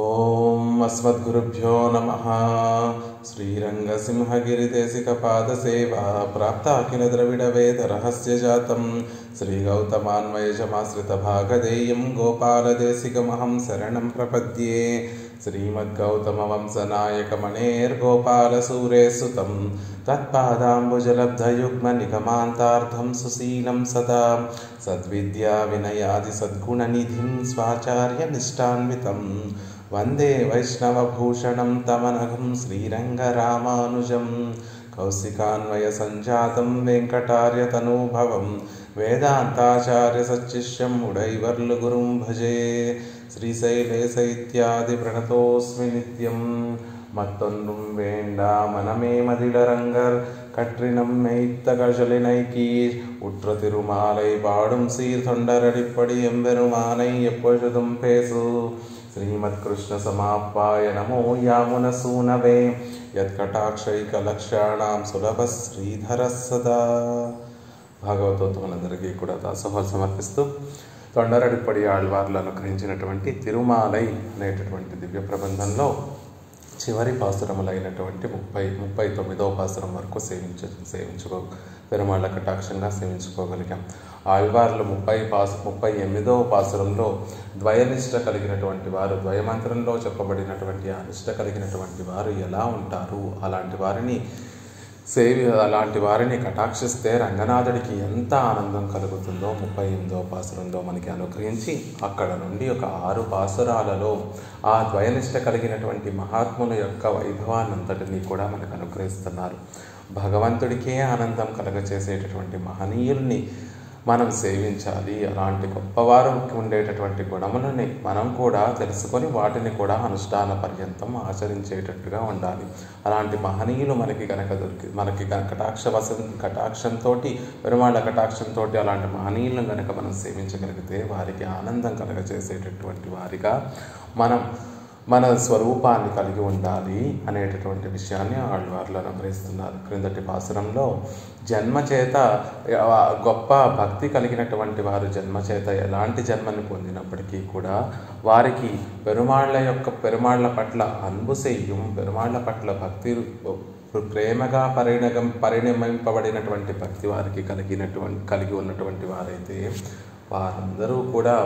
ఓం అస్మద్గురుభ్యో నమః. శ్రీరంగసింహగిరిదేశికపాదసేవా ప్రాప్తాఖిల ద్రవిడ వేద రహస్య జాతం శ్రీగౌతమాన్వయజమాశ్రితభాగధేయం గోపాలదేశికమహం శరణం ప్రపద్యే. శ్రీమద్గౌతమవంశనాయకమణేర్గోపాలసూరేసుతం తత్పాదాంబుజలబ్ధయుగ్మనిగమాంతార్థం సుశీలం సదా సద్విద్యా వినయాది సద్గుణనిధిం స్వాచార్యనిష్టాన్వితం వందే వైష్ణవభూషణం తమనఘం శ్రీరంగరామానుజం. కౌశికాన్వయ సంజాతం వెంకటార్యతనూభవం వేదాంతాచార్య సచ్చిష్యం ఉడైవర్లు గురుం భజే. శ్రీశైలేశ ఇత్యాది ప్రణతోస్మి నిత్యం. மத்தொன்றும் வேண்டா மனமே மதிலரங்கர் கற்றினம் மெய்த்த கழலினைக்கி உற்ற திருமாலை பாடும் சீர் தொண்டரடிப்படி எம்பெருமானை எப்பொழுதும் பேசு. శ్రీమద్ కృష్ణ సమాప్పాయ నమో యామున సూనవే యత్కటాక్షైకలక్షాణం సులభ శ్రీధర సదా. భాగవతోత్తములందరికీ కూడా దాసోహాలు సమర్పిస్తూ తొండరడిపడి ఆళ్వార్లు అనుగ్రహించినటువంటి తిరుమాలై అనేటటువంటి దివ్య ప్రబంధంలో చివరి పాసురములైనటువంటి 39వ పాసురం వరకు పెరుమాళ్ళ కటాక్షంగా సేవించుకోగలిగాం. ఆళ్వార్లు 38వ పాసురంలో ద్వయనిష్ట కలిగినటువంటి వారు, ద్వయమంత్రంలో చెప్పబడినటువంటి ఆ నిష్ట కలిగినటువంటి వారు ఎలా ఉంటారు, అలాంటి వారిని కటాక్షిస్తే రంగనాథుడికి ఎంత ఆనందం కలుగుతుందో 38వ పాసురంలో మనకి అనుగ్రహించి అక్కడ నుండి ఒక 6 పాసురాలలో ఆ ద్వయనిష్ట కలిగినటువంటి మహాత్ముల యొక్క వైభవాన్నంతటినీ కూడా మనకు అనుగ్రహిస్తున్నారు. భగవంతుడికే ఆనందం కలగచేసేటటువంటి మహనీయుల్ని మనం సేవించాలి. అలాంటి గొప్పవారికి ఉండేటటువంటి గుణములని మనం కూడా తెలుసుకొని వాటిని కూడా అనుష్ఠాన పర్యంతం ఆచరించేటట్టుగా ఉండాలి. అలాంటి మహనీయులు మనకి కటాక్షంతో పెరుమాళ్ళ కటాక్షంతో అలాంటి మహనీయులను కనుక మనం సేవించగలిగితే వారికి ఆనందం కలగచేసేటటువంటి వారిగా మనం మన స్వరూపాన్ని కలిగి ఉండాలి అనేటటువంటి విషయాన్ని ఆళ్వార్లు అనుగ్రహిస్తున్నారు. క్రిందటి పాసురంలో జన్మచేత గొప్ప భక్తి కలిగినటువంటి వారు జన్మచేత ఎలాంటి జన్మని పొందినప్పటికీ కూడా వారికి పెరుమాళ్ళ పట్ల అన్బు సెయ్యం, పెరుమాళ్ళ పట్ల భక్తి ప్రేమగా పరిణమింపబడినటువంటి భక్తి వారికి కలిగి ఉన్నటువంటి వారైతే వారందరూ కూడా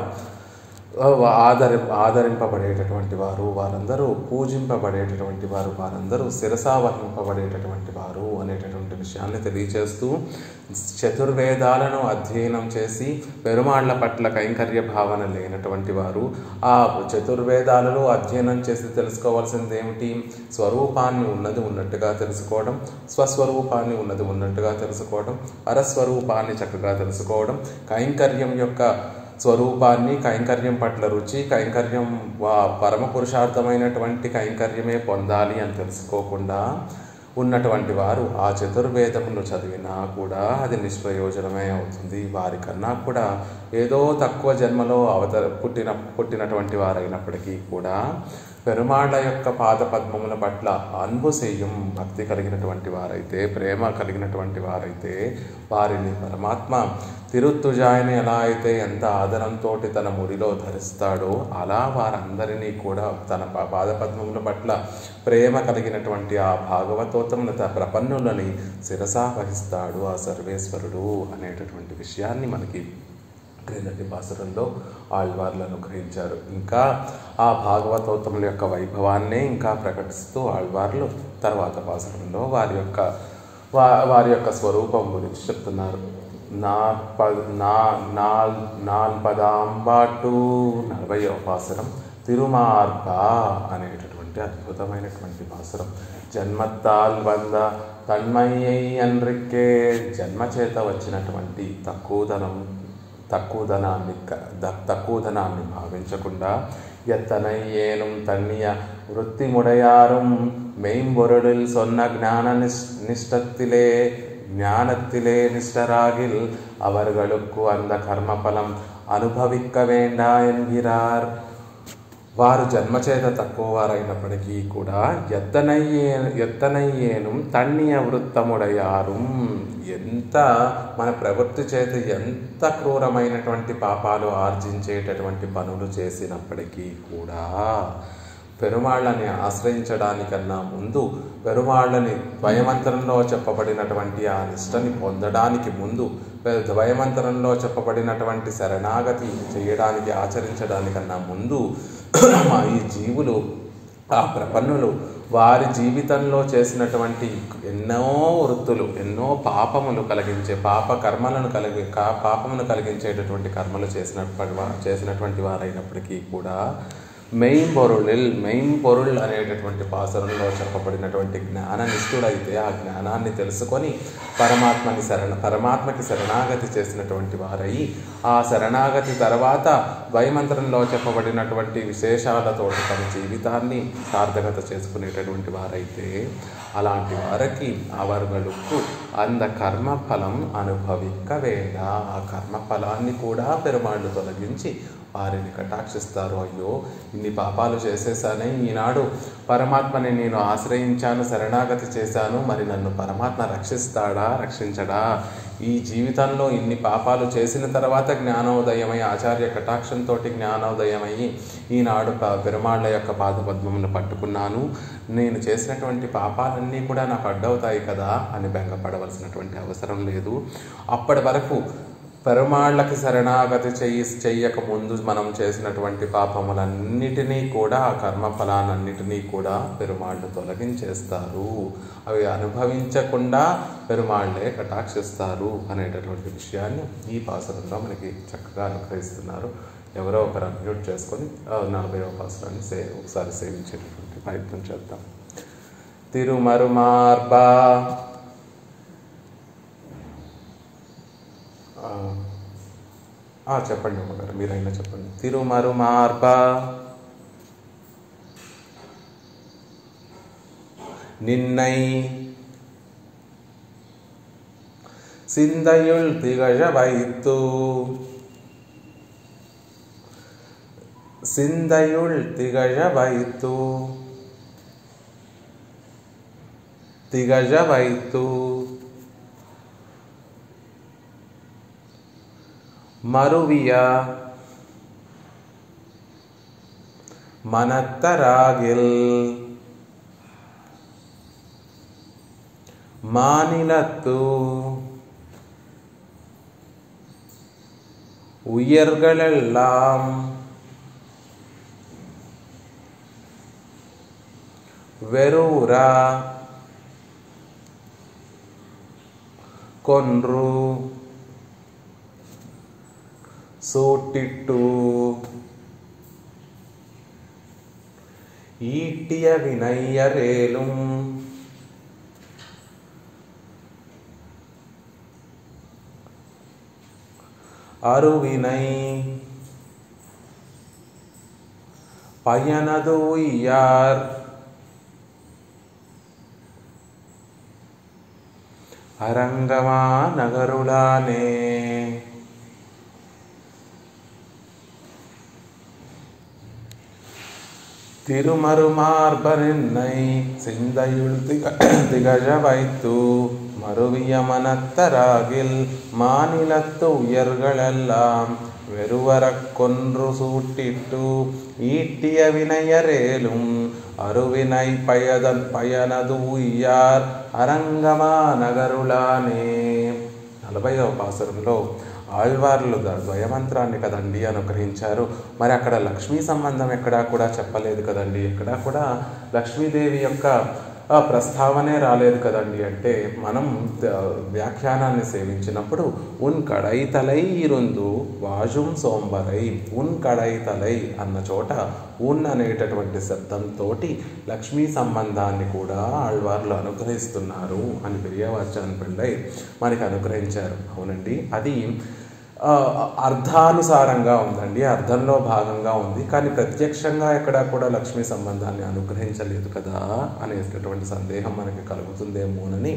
ఆదరింపబడేటటువంటి వారు, వారందరూ పూజింపబడేటటువంటి వారు, వారందరూ శిరసావహింపబడేటటువంటి వారు అనేటటువంటి విషయాన్ని తెలియచేస్తూ చతుర్వేదాలను అధ్యయనం చేసి పెరుమాళ్ల పట్ల కైంకర్య భావన లేనటువంటి వారు ఆ చతుర్వేదాలలో అధ్యయనం చేసి తెలుసుకోవాల్సింది ఏమిటి? స్వరూపాన్ని ఉన్నది ఉన్నట్టుగా తెలుసుకోవడం, స్వస్వరూపాన్ని ఉన్నది ఉన్నట్టుగా తెలుసుకోవడం, పరస్వరూపాన్ని చక్కగా తెలుసుకోవడం, కైంకర్యం యొక్క స్వరూపాన్ని, కైంకర్యం పట్ల రుచి, కైంకర్యం పరమ పురుషార్థమైనటువంటి కైంకర్యమే పొందాలి అని తెలుసుకోకుండా ఉన్నటువంటి వారు ఆ చతుర్వేదములు చదివినా కూడా అది నిష్ప్రయోజనమే అవుతుంది. వారికన్నా కూడా ఏదో తక్కువ జన్మలో పుట్టినటువంటి వారైనప్పటికీ కూడా పెరుమాళ్ళ యొక్క పాద పద్మముల పట్ల అన్బు సెయ్యం భక్తి కలిగినటువంటి వారైతే, ప్రేమ కలిగినటువంటి వారైతే వారిని పరమాత్మ తిరుత్తుజాయని ఎలా అయితే ఎంత ఆదరంతో తన ముడిలో ధరిస్తాడో అలా వారందరినీ కూడా తన పాదపద్మముల పట్ల ప్రేమ కలిగినటువంటి ఆ భాగవతోత్తముల ప్రపన్నులని శిరసావహిస్తాడు ఆ సర్వేశ్వరుడు అనేటటువంటి విషయాన్ని మనకి క్రిందటి పాసురంలో ఆళ్వార్లు అనుగ్రహించారు. ఇంకా ఆ భాగవతోత్తముల యొక్క వైభవాన్నే ఇంకా ప్రకటిస్తూ ఆళ్వార్లు తర్వాత పాసురంలో వారి యొక్క స్వరూపం గురించి చెప్తున్నారు. నాల్పదాంబాటు 40వ పాసురం తిరుమార్గ అనేటటువంటి అద్భుతమైనటువంటి పాసురం. జన్మత్తాల్ వంద తన్మయ్యై అన్రిక్కే, జన్మచేత వచ్చినటువంటి తక్కువదనాన్ని భావించకుండా ఎత్తనై ఏనుం తన్నియ వృత్తిముడయారుం மெய்ம்பொருளில் சொன்ன ஞானத்திலே நிஷ்டராகில் அவர்களுக்கு அந்த கர்மபலம் அனுபவிக்க வேண்டா என்கிறார். వారు జన్మచేత తక్కువ వారైనప్పటికీ కూడా ఎత్తనయ్యేను తన్నియ వృత్తముడయారు, ఎంత మన ప్రవృత్తి చేత ఎంత క్రూరమైనటువంటి పాపాలు ఆర్జించేటటువంటి పనులు చేసినప్పటికీ కూడా పెరుమాళ్ళని ఆశ్రయించడానికన్నా ముందు, పెరుమాళ్ళని ద్వయమంత్రంలో చెప్పబడినటువంటి ఆ నిష్టని పొందడానికి ముందు, ద్వయమంత్రంలో చెప్పబడినటువంటి శరణాగతి చేయడానికి ఆచరించడానికన్నా ముందు ఈ జీవులు, ఆ ప్రపన్నులు వారి జీవితంలో చేసినటువంటి ఎన్నో వృత్తులు, ఎన్నో పాపములు కలిగించే పాపమును కలిగించేటటువంటి కర్మలు చేసినటువంటి వారైనప్పటికీ కూడా మెయింపొరుళ్ అనేటటువంటి పాసురంలో చెప్పబడినటువంటి జ్ఞాననిష్ఠుడైతే ఆ జ్ఞానాన్ని తెలుసుకొని పరమాత్మకి శరణాగతి చేసినటువంటి వారై, ఆ శరణాగతి తర్వాత ద్వైమంత్రంలో చెప్పబడినటువంటి విశేషాలతో తన జీవితాన్ని సార్థకత చేసుకునేటటువంటి వారైతే, అలాంటి వారికి అవர்களுకు అంద కర్మఫలం అనుభవిక్క వేళ, ఆ కర్మఫలాన్ని కూడా పెరుమాళ్ళు తొలగించి వారిని కటాక్షిస్తారు. అయ్యో, ఇన్ని పాపాలు చేసేసానే, ఈనాడు పరమాత్మని నేను ఆశ్రయించాను, శరణాగతి చేశాను, మరి నన్ను పరమాత్మ రక్షించడా? ఈ జీవితంలో ఇన్ని పాపాలు చేసిన తర్వాత జ్ఞానోదయమై, ఆచార్య కటాక్షంతో జ్ఞానోదయమయ్యి ఈనాడు పెరుమాళ్ళ యొక్క పాదపద్మమును పట్టుకున్నాను, నేను చేసినటువంటి పాపాలన్నీ కూడా నాకు అడ్డవుతాయి కదా అని బెంగపడవలసినటువంటి అవసరం లేదు. అప్పటి వరకు పెరుమాళ్ళకి శరణాగతి చెయ్యక ముందు మనం చేసినటువంటి పాపములన్నిటినీ కూడా, ఆ కర్మఫలాన్నిటినీ కూడా పెరుమాళ్ళు తొలగించేస్తారు. అవి అనుభవించకుండా పెరుమాళ్ళే కటాక్షిస్తారు అనేటటువంటి విషయాన్ని ఈ పాసురంలో మనకి చక్కగా అనుగ్రహిస్తున్నారు. ఎవరో ఒకరు అన్మ్యూట్ చేసుకొని 40వ పాసురాన్ని ఒకసారి సేవించేటటువంటి ప్రయత్నం చేద్దాం. తిరుమరుమార్బా చెప్పండి అమ్మగారు, మీరైనా చెప్పండి. తిరుమరుమార్బా నిన్నై సిందయుల్ తిగజ వైత్తు, సిందయుల్ తిగజ వైత్తు, తిగజ వైత్తు மருவிய மனத்தராகில் மாநிலத்து உயர்களெல்லாம் வெரூரா கொன்று சூட்டிட்டு ஈட்டிய வினையரேலும் அருவினை பயனது உய்யார் அரங்கமா நகருளானே. திருமருமார்பரின்னை சிந்தையுள் திகழ வைத்து மருவிய மனத்தராகில் மாநிலத்து உயர்களெல்லாம் வெறுவரக் கொன்று சூட்டிட்டு ஈட்டிய வினையரேலும் அருவினை பயனது உய்యార్ అరంగమా నగరులానే. 40వ పాసురంలో ఆళ్వార్లు ద్వయమంత్రాన్ని కదండి అనుగ్రహించారు. మరి అక్కడ లక్ష్మీ సంబంధం ఎక్కడా కూడా చెప్పలేదు కదండి, ఎక్కడా కూడా లక్ష్మీదేవి యొక్క ప్రస్తావనే రాలేదు కదండి. అంటే మనం వ్యాఖ్యానాన్ని సేవించినప్పుడు ఉన్ కడై తలై ఇరుందు వాజుం సోంబరై, ఉన్ కడై తలై అన్న చోట ఉన్ అనేటటువంటి శబ్దంతో లక్ష్మీ సంబంధాన్ని కూడా ఆళ్వార్లు అనుగ్రహిస్తున్నారు అని పెరియవాచాన్ పిళ్ళై మనకి అనుగ్రహించారు. అవునండి, అది అర్థానుసారంగా ఉందండి, అర్థంలో భాగంగా ఉంది. కానీ ప్రత్యక్షంగా ఎక్కడా కూడా లక్ష్మీ సంబంధాన్ని అనుగ్రహించలేదు కదా అనేటటువంటి సందేహం మనకి కలుగుతుందేమోనని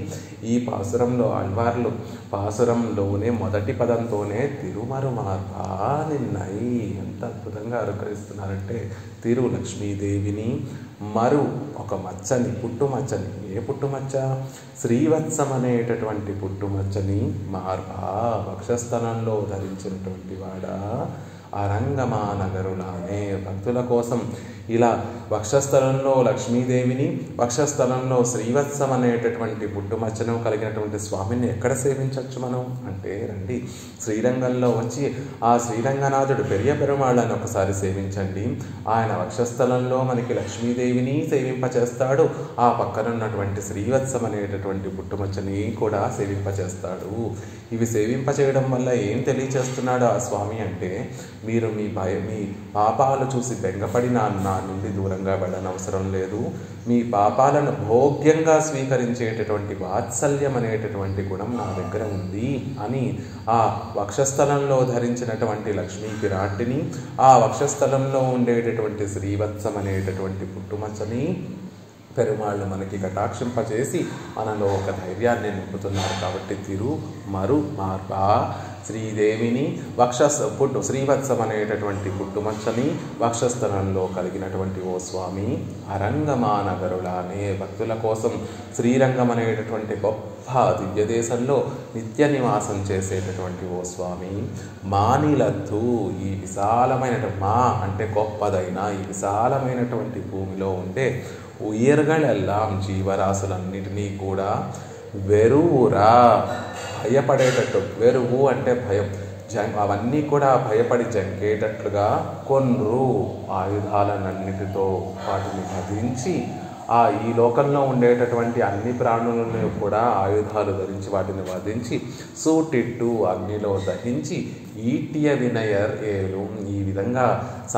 ఈ పాసురంలో ఆళ్వార్లు పాసురంలోనే మొదటి పదంతోనే తిరుమరుమార్బా నిన్నై ఎంత అద్భుతంగా అనుగ్రహిస్తున్నారంటే, తిరు లక్ష్మీదేవిని, మరు ఒక మచ్చని, పుట్టుమచ్చని, ఏ పుట్టుమచ్చ? శ్రీవత్సం అనేటటువంటి పుట్టుమచ్చని, మార్బా వక్షస్థలంలో ధరించినటువంటి వాడా, అరంగమా నగరులానే. భక్తుల కోసం ఇలా వక్షస్థలంలో లక్ష్మీదేవిని, వక్షస్థలంలో శ్రీవత్సం అనేటటువంటి పుట్టుమచ్చను కలిగినటువంటి స్వామిని ఎక్కడ సేవించవచ్చు మనం అంటే, రండి శ్రీరంగంలో వచ్చి ఆ శ్రీరంగనాథుడు పెరియ పెరుమాళ్ళని ఒకసారి సేవించండి. ఆయన వక్షస్థలంలో మనకి లక్ష్మీదేవిని సేవింపచేస్తాడు, ఆ పక్కన ఉన్నటువంటి శ్రీవత్సం అనేటటువంటి పుట్టుమచ్చని కూడా సేవింపచేస్తాడు. ఇవి సేవింపచేయడం వల్ల ఏం తెలియచేస్తున్నాడు ఆ స్వామి అంటే, మీరు మీ పాపాలు చూసి బెంగపడి నా నుండి దూరంగా వెళ్ళనవసరం లేదు. మీ పాపాలను భోగ్యంగా స్వీకరించేటటువంటి వాత్సల్యం అనేటటువంటి గుణం నా దగ్గర ఉంది అని ఆ వక్షస్థలంలో ధరించినటువంటి లక్ష్మీ పిరాటిని, ఆ వక్షస్థలంలో ఉండేటటువంటి శ్రీవత్సం అనేటటువంటి పుట్టుమచ్చని పెరుమాళ్ళు మనకి కటాక్షింపచేసి మనలో ఒక ధైర్యాన్ని నింపుతున్నారు. కాబట్టి తిరుమరు మార్పా శ్రీదేవిని శ్రీవత్సం అనేటటువంటి పుట్టుమచ్చని వక్షస్థలంలో కలిగినటువంటి ఓ స్వామి, అరంగమా నగరులానే. భక్తుల కోసం శ్రీరంగం అనేటటువంటి గొప్ప దివ్యదేశంలో నిత్య నివాసం చేసేటటువంటి ఓ స్వామి, మానిలద్దు ఈ విశాలమైన, మా అంటే గొప్పదైన ఈ విశాలమైనటువంటి భూమిలో ఉండే ఉయర్గళెల్లాం జీవరాశులన్నిటినీ కూడా వెరువురా భయపడేటట్టు, వెరువు అంటే భయం, అవన్నీ కూడా భయపడి జంకేటట్లుగా కొన్రు ఆయుధాలన్నిటితో వాటిని వధించి, ఈ లోకంలో ఉండేటటువంటి అన్ని ప్రాణులను కూడా ఆయుధాలు ధరించి వాటిని వధించి సూటిట్టు అగ్నిలో దహించి ఈటియ వినయర్ ఏలు, ఈ విధంగా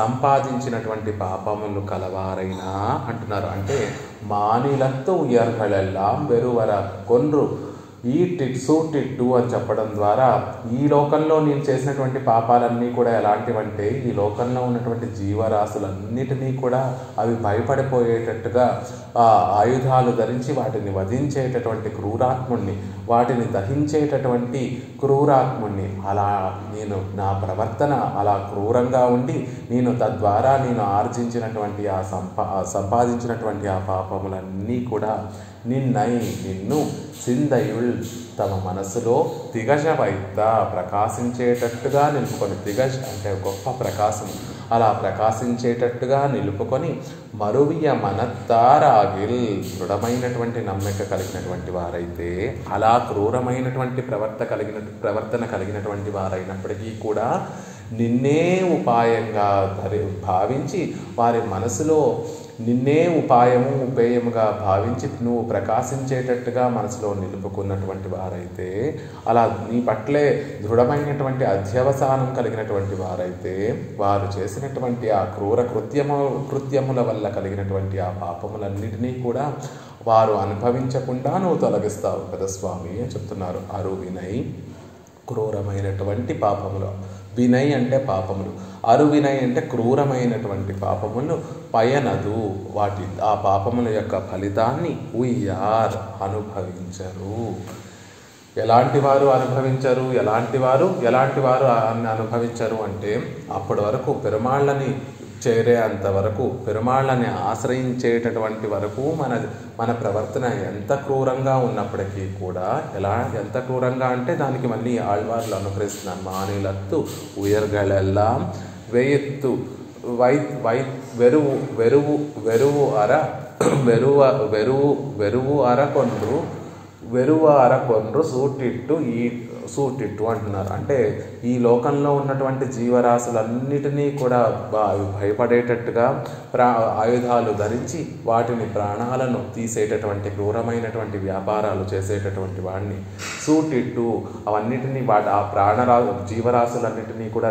సంపాదించినటువంటి పాపములు కలవారైనా అంటున్నారు. అంటే మానిలత్తు ఉయర్గళెల్లాం వెరువర కొన్రు సూటిట్టు అని చెప్పడం ద్వారా ఈ లోకంలో నేను చేసినటువంటి పాపాలన్నీ కూడా ఎలాంటివంటే, ఈ లోకంలో ఉన్నటువంటి జీవరాశులన్నిటినీ కూడా అవి భయపడిపోయేటట్టుగా ఆయుధాలు ధరించి వాటిని వధించేటటువంటి క్రూరాత్ముణ్ణి, వాటిని దహించేటటువంటి క్రూరాత్ముణ్ణి. అలా నేను నా ప్రవర్తన అలా క్రూరంగా ఉండి నేను తద్వారా నేను ఆర్జించినటువంటి సంపాదించినటువంటి ఆ పాపములన్నీ కూడా నిన్ను సిందయుల్ తమ మనసులో తిగజవైత ప్రకాశించేటట్టుగా నిలుపుకొని, తిగజ అంటే గొప్ప ప్రకాశం, అలా ప్రకాశించేటట్టుగా నిలుపుకొని మరువియ మనత్తారాగిల్ దృఢమైనటువంటి నమ్మిక కలిగినటువంటి వారైతే, అలా క్రూరమైనటువంటి ప్రవర్తన కలిగినటువంటి వారైనప్పటికీ కూడా నిన్నే ఉపాయంగా భావించి వారి మనసులో నిన్నే ఉపేయముగా భావించి నువ్వు ప్రకాశించేటట్టుగా మనసులో నిలుపుకున్నటువంటి వారైతే, అలా నీ పట్లే దృఢమైనటువంటి అధ్యవసానం కలిగినటువంటి వారైతే, వారు చేసినటువంటి ఆ క్రూర కృత్యముల వల్ల కలిగినటువంటి ఆ పాపములన్నిటినీ కూడా వారు అనుభవించకుండా నువ్వు తొలగిస్తావు కదా స్వామి అని చెప్తున్నారు. అరు వినయ్ క్రూరమైనటువంటి పాపములు, వినయ్ అంటే పాపములు, అరువినయ్ అంటే క్రూరమైనటువంటి పాపములు పయనదు, ఆ పాపముల యొక్క ఫలితాన్ని ఉయ్యార్ అనుభవించరు. ఎలాంటి వారు అనుభవించరు, ఎలాంటి వారు అనుభవించరు అంటే, అప్పటి వరకు పెరుమాళ్ళని చేరేంతవరకు, పెరుమాళ్ళని ఆశ్రయించేటటువంటి వరకు మన ప్రవర్తన ఎంత క్రూరంగా ఉన్నప్పటికీ కూడా, ఎంత క్రూరంగా అంటే దానికి మళ్ళీ ఆళ్వార్లు అనుగ్రహిస్తున్నారు. మానిలత్తు ఉయర్గళెల్లాం వెయ్యెత్తు వెరువు అరకొండ్రు సూటిట్టు అంటున్నారు. అంటే ఈ లోకంలో ఉన్నటువంటి జీవరాశులన్నిటినీ కూడా భయపడేటట్టుగా ఆయుధాలు ధరించి వాటిని ప్రాణాలను తీసేటటువంటి క్రూరమైనటువంటి వ్యాపారాలు చేసేటటువంటి వాడిని సూటిట్టు, అవన్నిటినీ ఆ జీవరాశులన్నిటినీ కూడా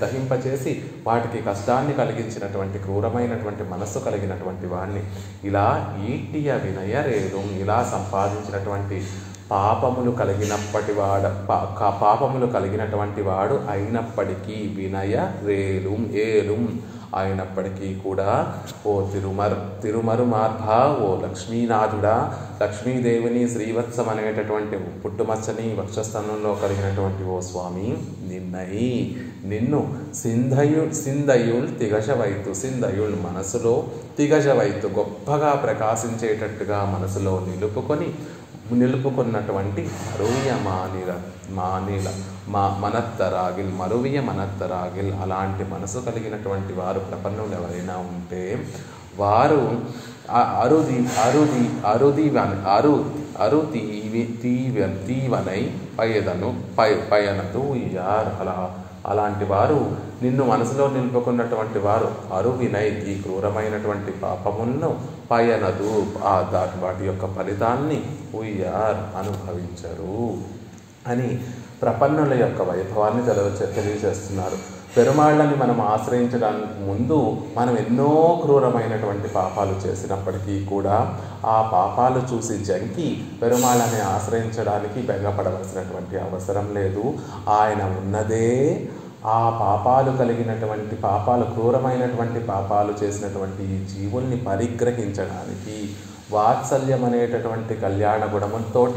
దహింపచేసి వాటికి కష్టాన్ని కలిగించినటువంటి క్రూరమైనటువంటి మనస్సు కలిగినటువంటి వాడిని, ఇలా ఈటియ వినయ రేలు, ఇలా సంపాదించినటువంటి పాపములు కలిగినటువంటి వాడు అయినప్పటికీ, వినయ రేలుం ఏలుం అయినప్పటికీ కూడా, ఓ తిరుమరు మార్భా, ఓ లక్ష్మీనాథుడా, లక్ష్మీదేవిని శ్రీవత్సం అనేటటువంటి పుట్టుమచ్చని వక్షస్థలంలో కలిగినటువంటి ఓ స్వామి, నిన్ను సిందయుల్ తిగజవైతు, సిందయుల్ మనసులో తిగజవైతు గొప్పగా ప్రకాశించేటట్టుగా మనసులో నిలుపుకొని నిలుపుకున్నటువంటి మరువియ మనత్తరాగిల్ అలాంటి మనసు కలిగినటువంటి వారు ప్రపన్నులు ఎవరైనా ఉంటే వారు తీవనై పయనదు ఇయార్ అలాంటి వారు నిన్ను మనసులో నిలుపుకున్నటువంటి వారు అరువినై ఈ క్రూరమైనటువంటి పాపములను పయనదు వాటి యొక్క ఫలితాన్ని ఉయ్యార్ అనుభవించరు అని ప్రపన్నుల యొక్క వైభవాన్ని తెలియజేస్తున్నారు. పెరుమాళ్ళని మనం ఆశ్రయించడానికి ముందు మనం ఎన్నో క్రూరమైనటువంటి పాపాలు చేసినప్పటికీ కూడా ఆ పాపాలు చూసి జంకి పెరుమాళ్ళని ఆశ్రయించడానికి బెంగపడవలసినటువంటి అవసరం లేదు. ఆయన ఉన్నదే ఆ పాపాలు కలిగినటువంటి క్రూరమైనటువంటి పాపాలు చేసినటువంటి ఈ జీవుల్ని పరిగ్రహించడానికి, వాత్సల్యం అనేటటువంటి కళ్యాణ గుణముతో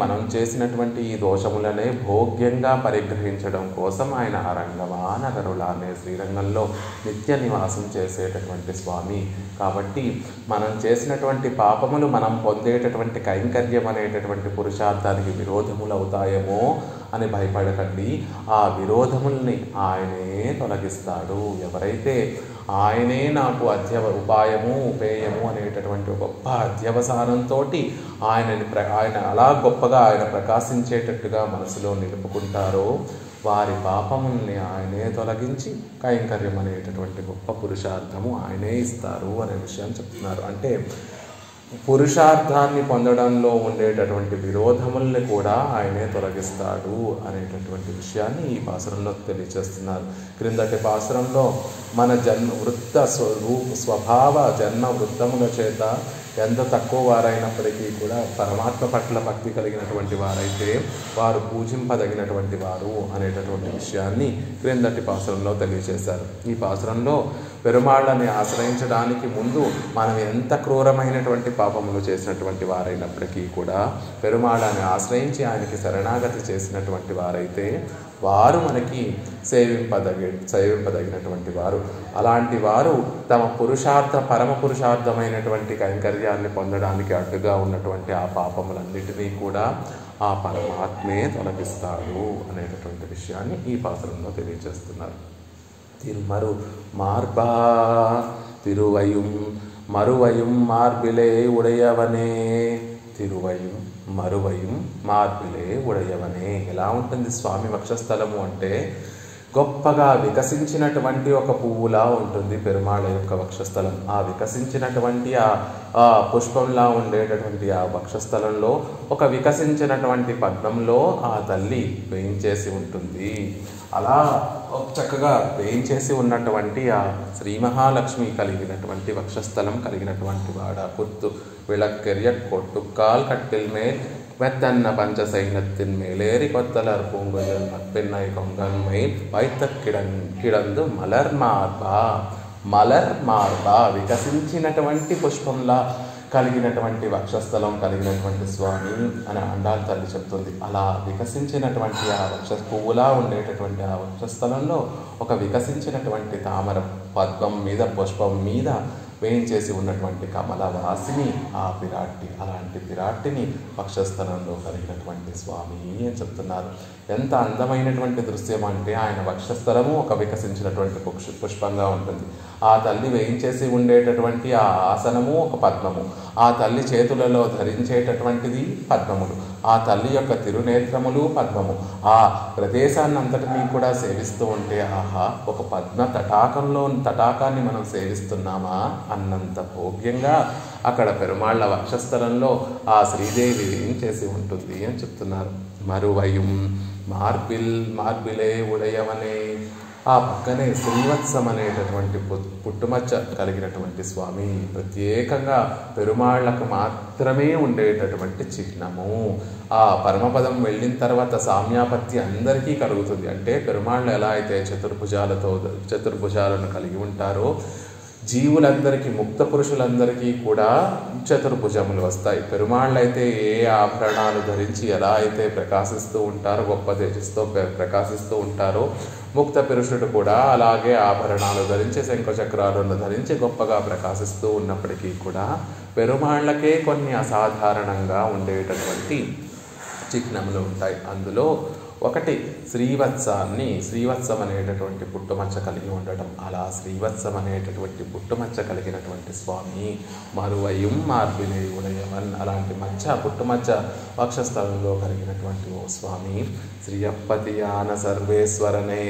మనం చేసినటువంటి ఈ దోషములనే భోగ్యంగా పరిగ్రహించడం కోసం ఆయన రంగమానగరుల అనే శ్రీరంగంలో నిత్య నివాసం చేసేటటువంటి స్వామి. కాబట్టి మనం చేసినటువంటి పాపములు మనం పొందేటటువంటి కైంకర్యం అనేటటువంటి పురుషార్థానికి విరోధములు అవుతాయేమో అని భయపడకండి. ఆ విరోధముల్ని ఆయనే తొలగిస్తాడు. ఎవరైతే ఆయనే నాకు ఉపాయము ఉపేయము అనేటటువంటి గొప్ప అధ్యవసానంతో ఆయన అలా గొప్పగా ఆయన ప్రకాశించేటట్టుగా మనసులో నిలుపుకుంటారో వారి పాపముల్ని ఆయనే తొలగించి కైంకర్యం అనేటటువంటి గొప్ప పురుషార్థము ఆయనే ఇస్తారు అనే విషయం చెప్తున్నారు. అంటే పురుషార్థాన్ని పొందడంలో ఉండేటటువంటి విరోధముల్ని కూడా ఆయనే తొలగిస్తాడు అనేటటువంటి విషయాన్ని ఈ పాసురంలో తెలియజేస్తున్నారు. క్రిందటి పాసురంలో మన స్వభావ జన్మ వృత్తముల చేత ఎంత తక్కువ వారైనప్పటికీ కూడా పరమాత్మ పట్ల భక్తి కలిగినటువంటి వారైతే వారు పూజింపదగినటువంటి వారు అనేటటువంటి విషయాన్ని క్రిందటి పాసురంలో తెలియజేశారు. ఈ పాసురంలో పెరుమాళ్ళని ఆశ్రయించడానికి ముందు మనం ఎంత క్రూరమైనటువంటి పాపములు చేసినటువంటి వారైనప్పటికీ కూడా పెరుమాళ్ళని ఆశ్రయించి ఆయనకి శరణాగతి చేసినటువంటి వారైతే వారు మనకి సేవింపదగినటువంటి వారు. అలాంటి వారు తమ పరమ పురుషార్థమైనటువంటి కైంకర్యాన్ని పొందడానికి అడ్డుగా ఉన్నటువంటి ఆ పాపములన్నిటినీ కూడా ఆ పరమాత్మే తొలగిస్తాడు అనేటటువంటి విషయాన్ని ఈ పాత్రలో తెలియజేస్తున్నారు. తిరుమరు మార్బా తిరువయం మరువయం మార్బిలే ఉడయవనే తిరువయం మరువయం మార్బిలే ఉడయవనే. ఎలా ఉంటుంది స్వామి వక్షస్థలము అంటే గొప్పగా వికసించినటువంటి ఒక పువ్వులా ఉంటుంది పెరుమాళ యొక్క వక్షస్థలం. ఆ వికసించినటువంటి ఆ పుష్పంలా ఉండేటటువంటి ఆ వక్షస్థలంలో ఒక వికసించినటువంటి పద్మంలో ఆ తల్లి వేయించేసి ఉంటుంది. అలా చక్కగా వేయించేసి ఉన్నటువంటి ఆ శ్రీ మహాలక్ష్మి కలిగినటువంటి వక్షస్థలం కలిగినటువంటి వాడ కుర్తు విళక్కెరియ కొట్టుకాల్ కట్టిల్ మేల్ மெத்தன்ன பஞ்ச சைனத்தின் மேலேறி கொத்தலர் பூங்குழல் மற்பெண்ணை கொங்கன்மை வைத்த கிடந்து మలర్ మార్బా వికసించినటువంటి పుష్పంలా కలిగినటువంటి వక్షస్థలం కలిగినటువంటి స్వామి అని ఆండాళ్ తల్లి చెప్తుంది. అలా వికసించినటువంటి ఆ పువ్వులా ఉండేటటువంటి ఆ వక్షస్థలంలో ఒక వికసించినటువంటి తామర పద్మం మీద పుష్పం మీద వేయించేసి ఉన్నటువంటి కమలవాసిని ఆ పిరాట్టి. అలాంటి పిరాట్టిని వక్షస్థలంలో కలిగినటువంటి స్వామి అని చెప్తున్నారు. ఎంత అందమైనటువంటి దృశ్యం అంటే ఆయన వక్షస్థలము ఒక వికసించినటువంటి పుష్పంగా ఉంటుంది. ఆ తల్లి వేయించేసి ఉండేటటువంటి ఆ ఆసనము ఒక పద్మము. ఆ తల్లి చేతులలో ధరించేటటువంటిది పద్మములు. ఆ తల్లి యొక్క తిరునేత్రములు పద్మము. ఆ ప్రదేశాన్ని అంతటినీ కూడా సేవిస్తూ ఉంటే ఆహా ఒక పద్మ తటాకాన్ని మనం సేవిస్తున్నామా అన్నంత భోగ్యంగా అక్కడ పెరుమాళ్ళ వక్షస్థలంలో ఆ శ్రీదేవి వేయించేసి ఉంటుంది అని చెప్తున్నారు. మరువయం మార్బిలే ఉడయవనే. ఆ పక్కనే శ్రీవత్సం అనేటటువంటి పుట్టుమచ్చ కలిగినటువంటి స్వామి ప్రత్యేకంగా పెరుమాళ్లకు మాత్రమే ఉండేటటువంటి చిహ్నము. ఆ పరమపదం వెళ్ళిన తర్వాత సామ్యాపత్తి అందరికీ కలుగుతుంది. అంటే పెరుమాళ్ళు ఎలా అయితే చతుర్భుజాలను కలిగి ఉంటారో జీవులందరికీ ముక్త పురుషులందరికీ కూడా చతుర్భుజములు వస్తాయి. పెరుమాళ్ళు అయితే ఏ ఆభరణాలు ధరించి ఎలా అయితే ప్రకాశిస్తూ ఉంటారో గొప్ప తేజస్తో ప్రకాశిస్తూ ఉంటారో ముక్త పురుషుడు కూడా అలాగే ఆభరణాలు ధరించి శంఖచక్రాలను ధరించి గొప్పగా ప్రకాశిస్తూ ఉన్నప్పటికీ కూడా పెరుమాళ్ళకే కొన్ని అసాధారణంగా ఉండేటటువంటి చిహ్నములు ఉంటాయి. అందులో ఒకటి శ్రీవత్సం అనేటటువంటి పుట్టుమచ్చ కలిగి ఉండటం. అలా శ్రీవత్సం అనేటటువంటి పుట్టుమచ్చ కలిగినటువంటి స్వామి మరువయం మార్బిలే ఉడయవన్, అలాంటి పుట్టుమచ్చ వక్షస్థలంలో కలిగినటువంటి ఓ స్వామి శ్రీయప్పతియాన సర్వేశ్వరనే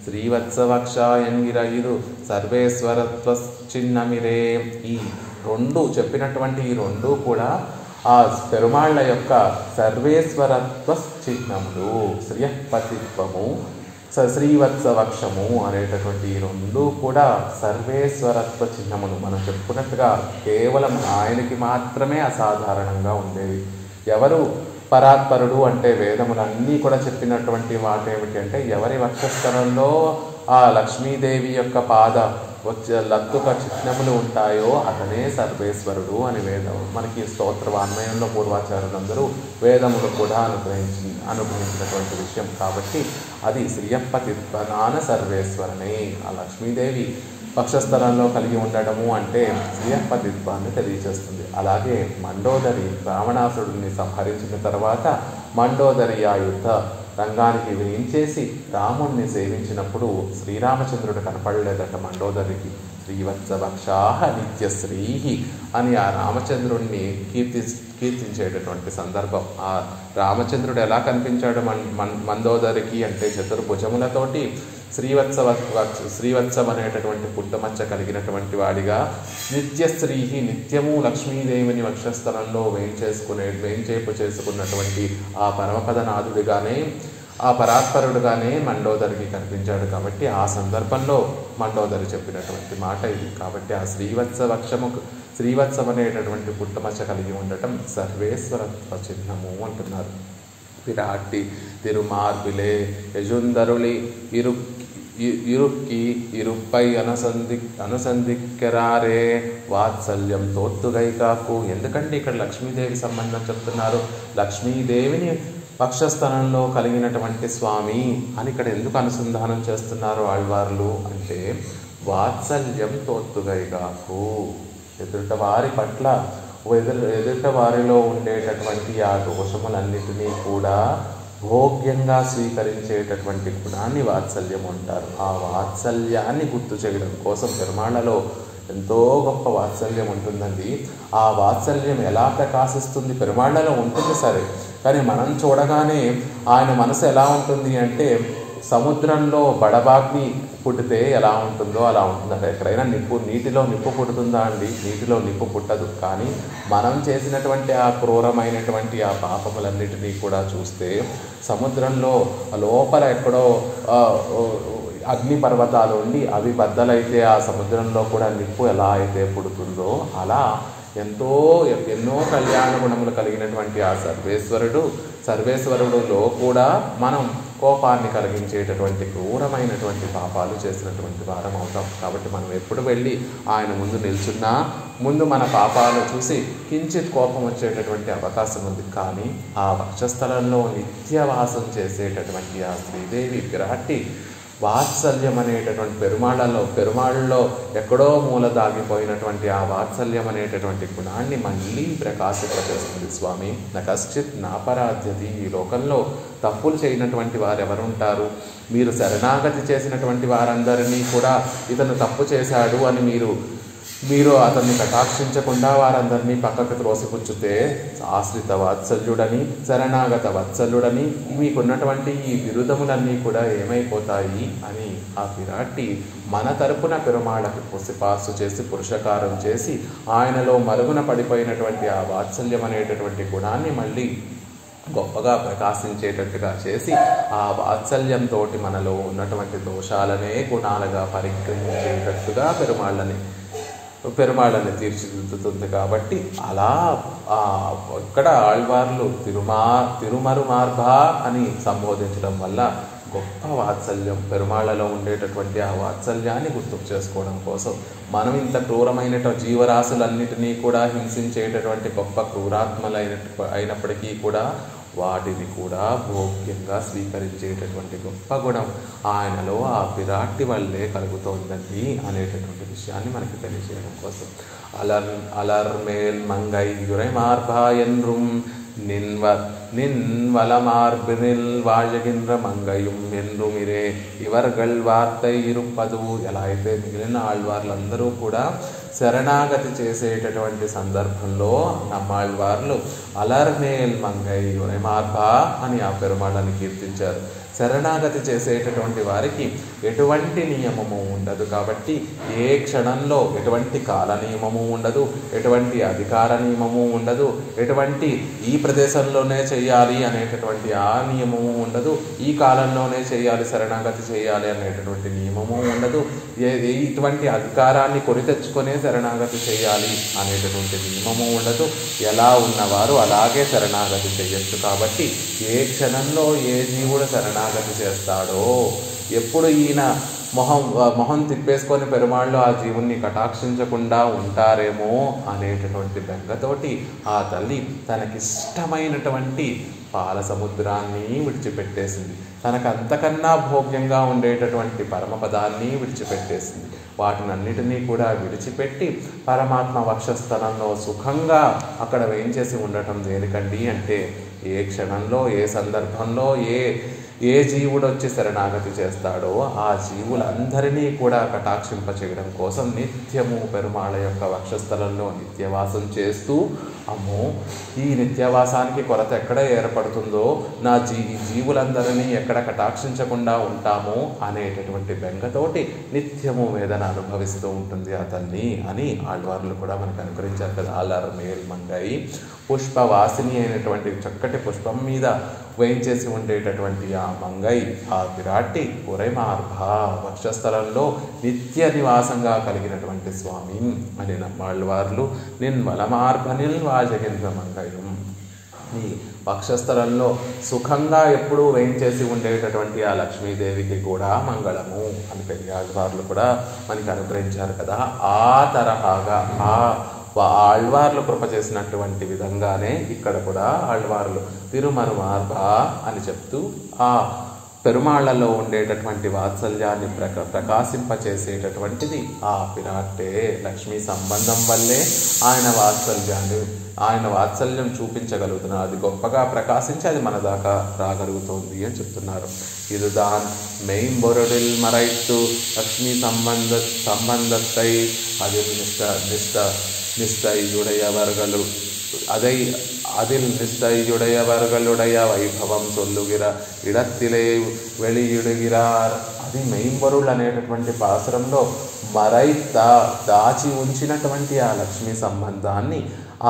శ్రీవత్సవక్ష ఎన్గిరయురు సర్వేశ్వరత్వ చిన్నమిరే. ఈ రెండు చెప్పినటువంటి ఈ రెండు కూడా ఆ పెరుమాళ్ళ యొక్క సర్వేశ్వరత్వ చిహ్నములు. శ్రీయపతిత్వము శ్రీవత్సవక్షము అనేటటువంటి ఈ రెండు కూడా సర్వేశ్వరత్వ చిహ్నములు. మనం చెప్పుకున్నట్టుగా కేవలం ఆయనకి మాత్రమే అసాధారణంగా ఉండేవి. ఎవరు పరాత్పరుడు అంటే వేదములన్నీ కూడా చెప్పినటువంటి మాట ఏమిటి అంటే, ఎవరి వక్షస్థలంలో ఆ లక్ష్మీదేవి యొక్క లత్తుక చిహ్నములు ఉంటాయో అతనే సర్వేశ్వరుడు అని వేదం మనకి స్తోత్ర వాన్మయంలో పూర్వాచార్యులందరూ వేదములు కూడా అనుగ్రహించినటువంటి విషయం. కాబట్టి అది శ్రీయప్పతిత్వనాన సర్వేశ్వరనే. ఆ లక్ష్మీదేవి పక్షస్థలంలో కలిగి ఉండడము అంటే శ్రీయప్పతిత్వాన్ని తెలియజేస్తుంది. అలాగే మండోదరి రావణాసురుడిని సంహరించిన తర్వాత మండోదరి ఆ యుద్ధ రంగానికి వేయించేసి రాముణ్ణి సేవించినప్పుడు శ్రీరామచంద్రుడు కనపడలేదట మండోదరికి. శ్రీవత్సవక్షాహ నిత్యశ్రీ అని ఆ రామచంద్రుణ్ణి కీర్తించేటటువంటి సందర్భం. ఆ రామచంద్రుడు ఎలా కనిపించాడు మండోదరికి అంటే చతుర్భుజములతోటి శ్రీవత్సం అనేటటువంటి పుట్టమచ్చ కలిగినటువంటి వాడిగా, నిత్యశ్రీ నిత్యము లక్ష్మీదేవిని వక్షస్థలంలో వేయించేపు చేసుకున్నటువంటి ఆ పరమపదనాథుడిగానే ఆ పరాత్పరుడుగానే మండోదరికి కనిపించాడు. కాబట్టి ఆ సందర్భంలో మండోదరి చెప్పినటువంటి మాట ఇది. కాబట్టి ఆ శ్రీవత్సం అనేటటువంటి పుట్టమచ్చ కలిగి ఉండటం సర్వేశ్వరత్వ చిహ్నము అంటున్నారు. విరాట్టి తిరుమార్బిలే యజుందరులి ఇరుప్పై అనుసంధిక్కరారే వాత్సల్యం తోత్తుగైకాకు. ఎందుకంటే ఇక్కడ లక్ష్మీదేవి సంబంధం చెప్తున్నారు. లక్ష్మీదేవిని పక్షస్థలంలో కలిగినటువంటి స్వామి అని ఇక్కడ ఎందుకు అనుసంధానం చేస్తున్నారు ఆళ్వార్లు అంటే, వాత్సల్యం తోత్తుగైకాకు, ఎదుట వారి పట్ల ఎదుట వారిలో ఉండేటటువంటి ఆ దోషములన్నిటినీ కూడా భోగ్యంగా స్వీకరించేటటువంటి గుణాన్ని వాత్సల్యం అంటారు. ఆ వాత్సల్యాన్ని గుర్తు చేయడం కోసం పెరుమాళ్ళలో ఎంతో గొప్ప వాత్సల్యం ఉంటుందండి. ఆ వాత్సల్యం ఎలా ప్రకాశిస్తుంది? పెరుమాళ్ళలో ఉంటుంది సరే, కానీ మనం చూడగానే ఆయన మనసు ఎలా ఉంటుంది అంటే, సముద్రంలో బడబాగ్ని పుట్టితే ఎలా ఉంటుందో అలా ఉంటుందట. ఎక్కడైనా నీటిలో నిప్పు పుడుతుందా అండి? నీటిలో నిప్పు పుట్టదు. కానీ మనం చేసినటువంటి ఆ క్రూరమైనటువంటి ఆ పాపములన్నిటినీ కూడా చూస్తే సముద్రంలో లోపల ఎక్కడో అగ్ని పర్వతాలు ఉండి అవి బద్దలైతే ఆ సముద్రంలో కూడా నిప్పు ఎలా అయితే పుడుతుందో అలా ఎన్నో కళ్యాణ గుణములు కలిగినటువంటి ఆ సర్వేశ్వరుడులో కూడా మనం కోపాన్ని కలిగించేటటువంటి క్రూరమైనటువంటి పాపాలు చేసినటువంటి వారం అవుతాం. కాబట్టి మనం ఎప్పుడు వెళ్ళి ఆయన ముందు నిల్చున్నా ముందు మన పాపాలు చూసి కించిత్ కోపం వచ్చేటటువంటి అవకాశం ఉంది. కానీ ఆ వక్షస్థలంలో నిత్యవాసం చేసేటటువంటి ఆ శ్రీదేవి విరాట్టి వాత్సల్యం అనేటటువంటి పెరుమాళ్ళలో ఎక్కడో మూల దాగిపోయినటువంటి ఆ వాత్సల్యం అనేటటువంటి గుణాన్ని మళ్ళీ ప్రకాశింపజేస్తుంది. స్వామి నా కశ్చిత్ నాపరాధ్యతి, ఈ లోకంలో తప్పులు చేయనటువంటి వారు ఎవరుంటారు? మీరు శరణాగతి చేసినటువంటి వారందరినీ కూడా ఇతను తప్పు చేశాడు అని మీరు అతన్ని కటాక్షించకుండా వారందరినీ పక్కకు త్రోసిపుచ్చుతే ఆశ్రిత వాత్సల్యుడని శరణాగత వత్సల్యుడని మీకున్నటువంటి ఈ బిరుదములన్నీ కూడా ఏమైపోతాయి అని ఆ విరాట్టి మన తరపున పెరుమాళ్ళకి సిఫార్సు చేసి పురుషకారం చేసి ఆయనలో మరుగున పడిపోయినటువంటి ఆ వాత్సల్యం అనేటటువంటి గుణాన్ని మళ్ళీ గొప్పగా ప్రకాశించేటట్టుగా చేసి ఆ వాత్సల్యంతో మనలో ఉన్నటువంటి దోషాలనే గుణాలుగా పరిగ్రహించేటట్టుగా పెరుమాళ్ళని తీర్చిదిద్దుతుంది. కాబట్టి అలా ఇక్కడ ఆళ్వార్లు తిరుమరు మార్భ అని సంబోధించడం వల్ల గొప్ప వాత్సల్యం పెరుమాళ్ళలో ఉండేటటువంటి ఆ వాత్సల్యాన్ని గుర్తుకు చేసుకోవడం కోసం మనం ఇంత క్రూరమైన జీవరాశులన్నిటినీ కూడా హింసించేటటువంటి గొప్ప క్రూరాత్మలైనప్పటికీ కూడా వాటిని కూడా భోగ్యంగా స్వీకరించేటటువంటి గొప్ప గుణం ఆయనలో ఆ విరాట్టి వల్లే కలుగుతోందండి అనేటటువంటి విషయాన్ని మనకి తెలియజేయడం కోసం అలర్మేల్ మంగై యురైమార్భా ఎన్రుం நின்வல மார்பினில் வாழ்கின்ற మంగయం ఎన్రుమిరే ఇవర్గల్ వార్తై ఇరుపదు. ఎలా అయితే మిగిలిన ఆళ్వార్లందరూ కూడా శరణాగతి చేసేటటువంటి సందర్భంలో నమ్మాళ్వార్లు అలర్మేల్ మంగై యురైమార్భా అని ఆ పెరుమాళని కీర్తించారు. శరణాగతి చేసేటటువంటి వారికి ఎటువంటి నియమము ఉండదు కాబట్టి ఏ క్షణంలో ఎటువంటి కాల నియమము ఉండదు, ఎటువంటి అధికార నియమము ఉండదు, ఎటువంటి ఈ ప్రదేశంలోనే చేయాలి అనేటటువంటి ఆ నియమము ఉండదు, ఈ కాలంలోనే చేయాలి శరణాగతి చేయాలి అనేటటువంటి నియమము ఉండదు, ఇటువంటి అధికారాన్ని కొని తెచ్చుకొనే శరణాగతి చేయాలి అనేటటువంటి నియమము ఉండదు. ఎలా ఉన్నవారు అలాగే శరణాగతి చేయొచ్చు. కాబట్టి ఏ క్షణంలో ఏ జీవుడు శరణాగతి చేస్తాడో, ఎప్పుడు ఈయన మొహం తిప్పేసుకొని పెరుమాళ్ళు ఆ జీవుణ్ణి కటాక్షించకుండా ఉంటారేమో అనేటటువంటి బెంగతోటి ఆ తల్లి తనకిష్టమైనటువంటి పాల సముద్రాన్ని విడిచిపెట్టేసింది. తనకు అంతకన్నా భోగ్యంగా ఉండేటటువంటి పరమపదాన్ని విడిచిపెట్టేసింది. వాటినన్నిటినీ కూడా విడిచిపెట్టి పరమాత్మ వక్షస్థలంలో సుఖంగా అక్కడ వేయించేసి ఉండటం దేనికండి అంటే, ఏ క్షణంలో ఏ సందర్భంలో ఏ జీవుడు వచ్చి శరణాగతి చేస్తాడో ఆ జీవులందరినీ కూడా కటాక్షింప చేయడం కోసం నిత్యము పెరుమాళ యొక్క వక్షస్థలంలో నిత్యవాసం చేస్తూ, అమ్మో ఈ నిత్యవాసానికి కొరత ఎక్కడ ఏర్పడుతుందో, నా జీవులందరినీ ఎక్కడ కటాక్షించకుండా ఉంటామో అనేటటువంటి బెంగతోటి నిత్యము వేదన అనుభవిస్తూ ఉంటుంది ఆ తల్లి అని ఆళ్వార్లు కూడా మనకు అనుకరించారు కదా. అలర్మేల్ మంగై పుష్పవాసిని అయినటువంటి చక్కటి పుష్పం మీద వేయించేసి ఉండేటటువంటి ఆ మంగై, ఆ విరాట్టి ఉరైమార్భా వక్షస్థలంలో నిత్య నివాసంగా కలిగినటువంటి స్వామి అని నమ్మాళ్వార్లు నిన్వలమార్భనిల్ వాజగేంద్ర మంగయం. ఈ వక్షస్థలంలో సుఖంగా ఎప్పుడూ వేయించేసి ఉండేటటువంటి ఆ లక్ష్మీదేవికి కూడా మంగళము అని పెరియాళ్వార్లు కూడా మనకి అనుగ్రహించారు కదా. ఆ తరహాగా ఆళ్వార్లు కృప చేసినటువంటి విధంగానే ఇక్కడ కూడా ఆళ్వార్లు తిరుమరుమార్భా అని చెప్తూ ఆ పెరుమాళ్లలో ఉండేటటువంటి వాత్సల్యాన్ని ప్రకాశింపచేసేటటువంటిది ఆ విరాట్టే. లక్ష్మీ సంబంధం వల్లే ఆయన వాత్సల్యం చూపించగలుగుతున్నారు. అది గొప్పగా ప్రకాశించి అది మన దాకా రాగలుగుతోంది అని చెప్తున్నారు. இதுதான் மெய்ம்பொருளில் மறைத்து லக்ஷ்மி சம்பந்தத்தை அதில் நிஷ்டையுடையவர்கள் அதில் நிஷ்டையுடையவர்களுடைய வைభవం சொல்லுகிற இடத்திலே வெளியிடுகிறார். అది మెయింబొరుళ్ళు అనేటటువంటి పాసురంలో దాచి ఉంచినటువంటి ఆ లక్ష్మీ సంబంధాన్ని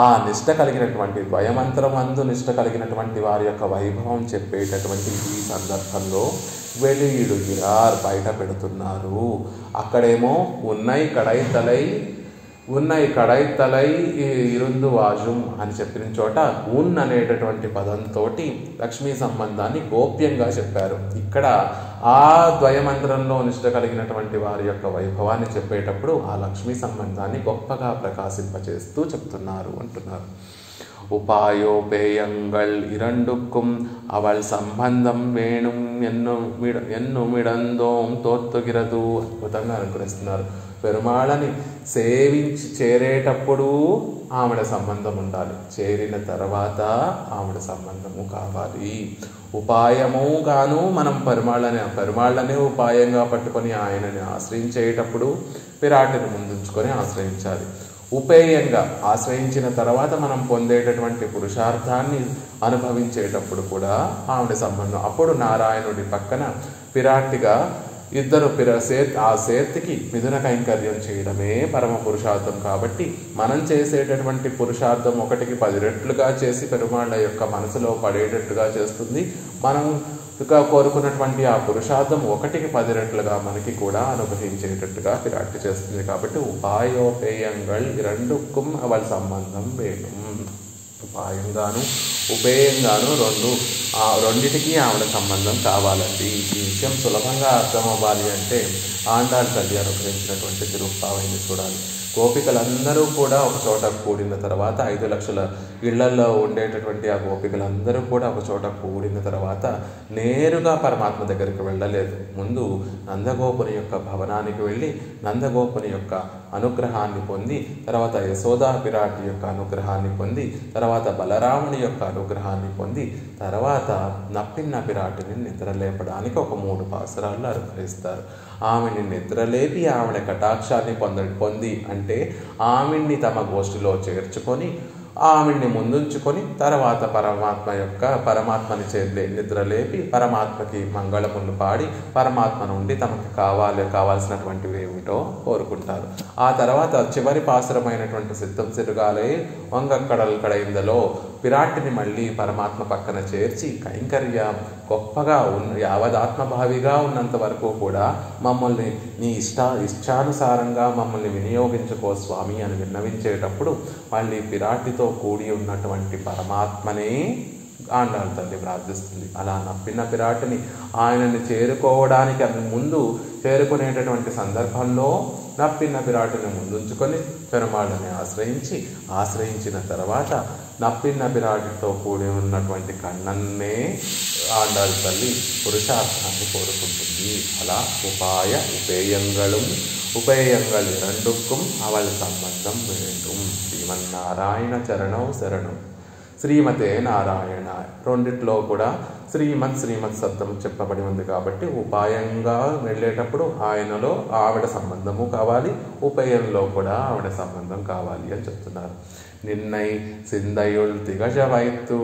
ఆ నిష్ట కలిగినటువంటి ద్వయమంత్రం అందు నిష్ట కలిగినటువంటి వారి యొక్క వైభవం చెప్పేటటువంటి ఈ సందర్భంలో வெளியிடுகிறார் బయట పెడుతున్నారు. అక్కడేమో ఉన్నై కడైతలై ఇరుందు వాజుం అని చెప్పిన చోట అనేటటువంటి పదంతో లక్ష్మీ సంబంధాన్ని గోప్యంగా చెప్పారు. ఇక్కడ ఆ ద్వయమంత్రంలో నిష్ట కలిగినటువంటి వారి యొక్క వైభవాన్ని చెప్పేటప్పుడు ఆ లక్ష్మీ సంబంధాన్ని గొప్పగా ప్రకాశింపచేస్తూ చెప్తున్నారు అంటున్నారు. உபாயோபேயங்கள் இரண்டுக்கும் அவள் சம்பந்தம் வேணும் ఎన్నుమిడందోం తోత్తుగిరదు. అద్భుతంగా అనుగ్రహిస్తున్నారు. పెరుమాళని సేవించి చేరేటప్పుడు ఆవిడ సంబంధం ఉండాలి, చేరిన తర్వాత ఆవిడ సంబంధము కావాలి. ఉపాయముగాను మనం పెరుమాళ్ళనే ఉపాయంగా పట్టుకొని ఆయనని ఆశ్రయించేటప్పుడు విరాటిని ముందుంచుకొని ఆశ్రయించాలి. ఉపేయంగా ఆశ్రయించిన తర్వాత మనం పొందేటటువంటి పురుషార్థాన్ని అనుభవించేటప్పుడు కూడా ఆవిడ సంబంధం. అప్పుడు నారాయణుడి పక్కన విరాట్టిగా ఇద్దరు ఆ సేర్తికి మిథున కైంకర్యం చేయడమే పరమ పురుషార్థం. కాబట్టి మనం చేసేటటువంటి పురుషార్థం 1కి 10 రెట్లుగా చేసి పెరుమాళ్ళ యొక్క మనసులో పడేటట్టుగా చేస్తుంది. మనం కోరుకున్నటువంటి ఆ పురుషార్థం 1కి 10 రెట్లుగా మనకి కూడా అనుగ్రహించేటట్టుగా విరాట్టి చేస్తుంది. కాబట్టి ఉపాయోపేయంగల్ ఇరండుక్కుం అవల్ సంబంధం వేణం. ఉపాయంగాను ఉపేయంగాను రెండిటికి ఆవిడ సంబంధం కావాలండి. ఈ విషయం సులభంగా అర్థం అవ్వాలి అంటే ఆండాళ్ తల్లి అనుగ్రహించినటువంటి తిరుప్పావైని చూడాలి. గోపికలందరూ కూడా ఒక చోట కూడిన తర్వాత 5 లక్షల ఇళ్లలో ఉండేటటువంటి ఆ గోపికలందరూ కూడా ఒక చోట కూడిన తర్వాత నేరుగా పరమాత్మ దగ్గరికి వెళ్ళలేదు. ముందు నందగోపుని యొక్క భవనానికి వెళ్ళి నందగోపుని యొక్క అనుగ్రహాన్ని పొంది, తర్వాత యశోదా పిరాటి యొక్క అనుగ్రహాన్ని పొంది, తర్వాత బలరాముని యొక్క అనుగ్రహాన్ని పొంది, తర్వాత నప్పిన్న పిరాటిని నిద్రలేపడానికి ఒక 3 పాసురాలు అనుగ్రహిస్తారు. ఆమెని నిద్రలేపి ఆమె కటాక్షాన్ని పొంది అంటే ఆమెని తమ గోష్ఠిలో చేర్చుకొని ఆమెని ముందుంచుకొని తర్వాత పరమాత్మని నిద్రలేపి పరమాత్మకి మంగళములు పాడి పరమాత్మ నుండి తమకు కావాల్సినటువంటివి ఏమిటో కోరుకుంటారు. ఆ తర్వాత చివరి పాసురమైనటువంటి సిద్ధం సిరుగాలే వంగక్కడల్కడైందలో పిరాటిని మళ్ళీ పరమాత్మ పక్కన చేర్చి కైంకర్య గొప్పగా యావదాత్మభావిగా ఉన్నంత వరకు కూడా మమ్మల్ని నీ ఇష్టానుసారంగా మమ్మల్ని వినియోగించుకో స్వామి అని విన్నవించేటప్పుడు మళ్ళీ పిరాటితో కూడి ఉన్నటువంటి పరమాత్మనే ఆండాళ్ తల్లి ప్రార్థిస్తుంది. అలా నప్పిన పిరాటిని ఆయనని చేరుకోవడానికి ముందు చేరుకునేటటువంటి సందర్భంలో నప్పిన పిరాటిని ముందుంచుకొని పెరుమాళ్ళని ఆశ్రయించిన తర్వాత నప్పిన పిరాటితో కూడి ఉన్నటువంటి కన్నన్నే ఆండాళ్ తల్లి పురుషార్థాన్ని కోరుకుంటుంది. అలా ఉపేయంగళ్ இரண்டுக்கும் அவள் சம்பந்தம் வேண்டும். శ్రీమన్నారాయణ చరణం శరణం. శ్రీమతే నారాయణ రెండిట్లో కూడా శ్రీమత్ శబ్దం చెప్పబడి ఉంది కాబట్టి ఉపాయంగా వెళ్ళేటప్పుడు ఆయనలో ఆవిడ సంబంధము కావాలి, ఉపేయంలో కూడా ఆవిడ సంబంధం కావాలి అని చెప్తున్నారు. నిన్నై సిందయుల్ దిగజవైతు,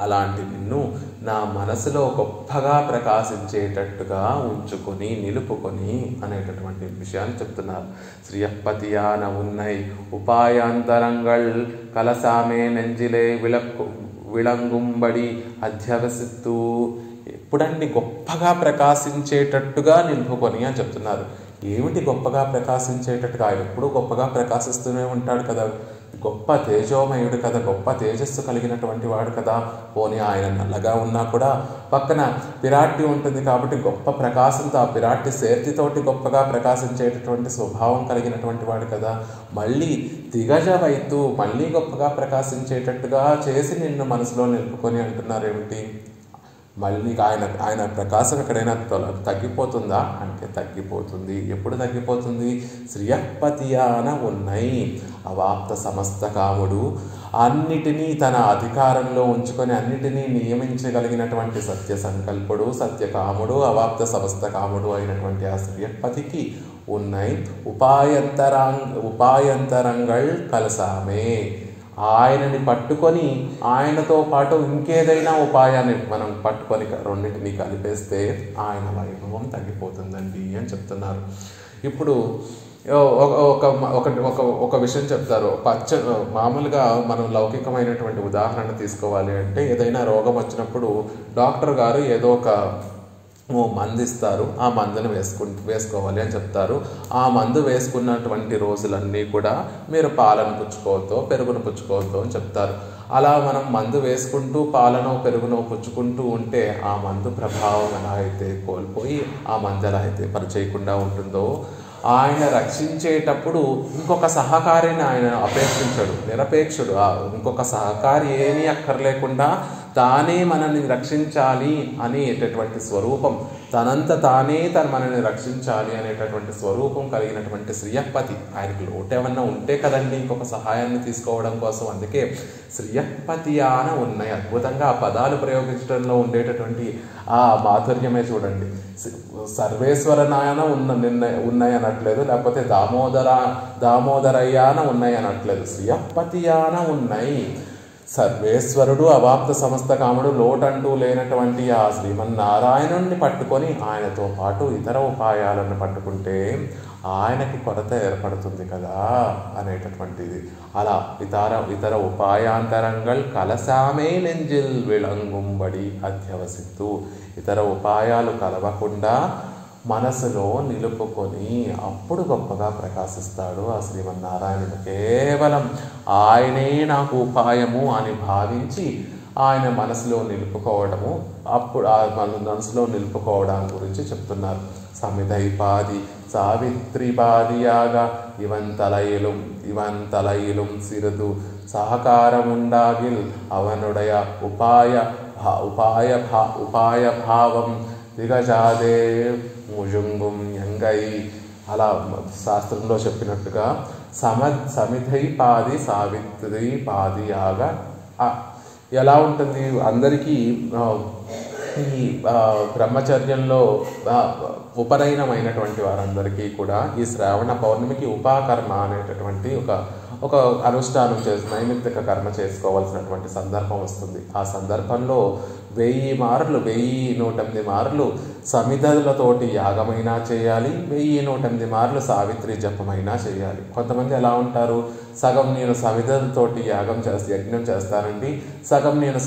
అలాంటి నిన్ను నా మనసులో గొప్పగా ప్రకాశించేటట్టుగా ఉంచుకొని నిలుపుకొని అనేటటువంటి విషయాన్ని చెప్తున్నారు. శ్రీయపతియాన ఉన్నై ఉపాయాంతరంగళ్ కలసామే నెంజిలే విళంగుంబడి అధ్యవసిత్తు. ఎప్పుడండి గొప్పగా ప్రకాశించేటట్టుగా నిలుపుకొని అని చెప్తున్నారు. ఏమిటి గొప్పగా ప్రకాశించేటట్టుగా? ఆయన ఎప్పుడూ గొప్పగా ప్రకాశిస్తూనే ఉంటాడు కదా, గొప్ప తేజోమయుడు కదా, గొప్ప తేజస్సు కలిగినటువంటి వాడు కదా. పోనీ ఆయన నల్లగా ఉన్నా కూడా పక్కన పిరాటి ఉంటుంది కాబట్టి గొప్ప ప్రకాశంతో ఆ పిరాటి శేర్తితోటి గొప్పగా ప్రకాశించేటటువంటి స్వభావం కలిగినటువంటి వాడు కదా. మళ్ళీ దిగజవైతు, మళ్ళీ గొప్పగా ప్రకాశించేటట్టుగా చేసి నిన్ను మనసులో నిలుపుకొని అంటున్నారు ఏమిటి? మళ్ళీ ఆయన ప్రకాశం ఎక్కడైనా తగ్గిపోతుందా అంటే తగ్గిపోతుంది. ఎప్పుడు తగ్గిపోతుంది? శ్రియపతియాన ఉన్నాయి అవాప్త సమస్త కాముడు, అన్నిటినీ తన అధికారంలో ఉంచుకొని అన్నిటినీ నియమించగలిగినటువంటి సత్య సంకల్పుడు, సత్యకాముడు, అవాప్త సమస్త కాముడు అయినటువంటి ఆ శ్రియపతికి ఉన్నాయి ఉపాయంతరంగళ్ కలసామే. ఆయనని పట్టుకొని ఆయనతో పాటు ఇంకేదైనా ఉపాయాన్ని మనం పట్టుకొని రెండింటినీ కలిపేస్తే ఆయన వైభవం తగ్గిపోతుందండి అని చెప్తున్నారు. ఇప్పుడు ఒక విషయం చెప్తారు. మామూలుగా మనం లౌకికమైనటువంటి ఉదాహరణ తీసుకోవాలి అంటే ఏదైనా రోగం వచ్చినప్పుడు డాక్టర్ గారు ఏదో ఒక మందు ఇస్తారు, ఆ మందును వేసుకోవాలి అని చెప్తారు. ఆ మందు వేసుకున్నటువంటి రోజులన్నీ కూడా మీరు పాలను పుచ్చుకోవద్దు, పెరుగును పుచ్చుకోవద్దు అని చెప్తారు. అలా మనం మందు వేసుకుంటూ పాలను పెరుగును పుచ్చుకుంటూ ఉంటే ఆ మందు ప్రభావం ఎలా అయితే కోల్పోయి ఆ మందు ఎలా అయితే పనిచేయకుండా ఉంటుందో, ఆయన రక్షించేటప్పుడు ఇంకొక సహకారిని ఆయన అపేక్షించడు, నిరపేక్షుడు. ఇంకొక సహకారి ఏమీ అక్కర్లేకుండా తానే మనల్ని రక్షించాలి అనేటటువంటి స్వరూపం, తనంత తానే మనల్ని రక్షించాలి అనేటటువంటి స్వరూపం కలిగినటువంటి శ్రియపతి. ఆయనకి లోటేమన్నా ఉంటే కదండి ఇంకొక సహాయాన్ని తీసుకోవడం కోసం. అందుకే శ్రియపతియాన ఉన్నాయి. అద్భుతంగా ఆ పదాలు ప్రయోగించడంలో ఉండేటటువంటి ఆ మాధుర్యమే చూడండి. సర్వేశ్వరనాయన ఉన్నాయి అనట్లేదు, లేకపోతే దామోదరయ్యాన ఉన్నాయి అనట్లేదు. శ్రియపతియాన ఉన్నాయి. సర్వేశ్వరుడు, అవాప్త సమస్త కాముడు, లోటంటూ లేనటువంటి ఆ శ్రీమన్నారాయణుణ్ణి పట్టుకొని ఆయనతో పాటు ఇతర ఉపాయాలను పట్టుకుంటే ఆయనకి కొరత ఏర్పడుతుంది కదా అనేటటువంటిది. అలా ఇతర ఉపాయాంతరంగళ్ కలసామే నెంజిల్ విళంగుంబడి అధ్యవసిత్తు. ఇతర ఉపాయాలు కలవకుండా మనసులో నిలుపుకొని అప్పుడు గొప్పగా ప్రకాశిస్తాడు ఆ శ్రీమన్నారాయణుడు. కేవలం ఆయనే నాకు ఉపాయము అని భావించి ఆయన మనసులో నిలుపుకోవడము, అప్పుడు ఆ మనసులో నిలుపుకోవడం గురించి చెప్తున్నారు. சமிதைபாதி சாவித்ரிபாதியாக இவன் தலையிலும் சிறிது சககாரமுண்டாகில் அவனுடைய ఉపాయ భావం దిగజాదే ముజుంగుం యంగై. అలా శాస్త్రంలో చెప్పినట్టుగా సమిధైపాది సావిత్రిపాదియాగా ఎలా ఉంటుంది అందరికీ ఈ బ్రహ్మచర్యంలో ఉపనయనమైనటువంటి వారందరికీ కూడా ఈ శ్రావణ పౌర్ణమికి ఉపాకర్మ అనేటటువంటి ఒక అనుష్ఠానం నైమిత్తిక కర్మ చేసుకోవాల్సినటువంటి సందర్భం వస్తుంది. ఆ సందర్భంలో 1,108 మార్లు సమిధలతోటి యాగమైనా చేయాలి, 1,108 మార్లు సావిత్రి జపమైనా చేయాలి. కొంతమంది ఎలా ఉంటారు, సగం నేను సమిధలతోటి యజ్ఞం చేస్తానండి, సగం నేను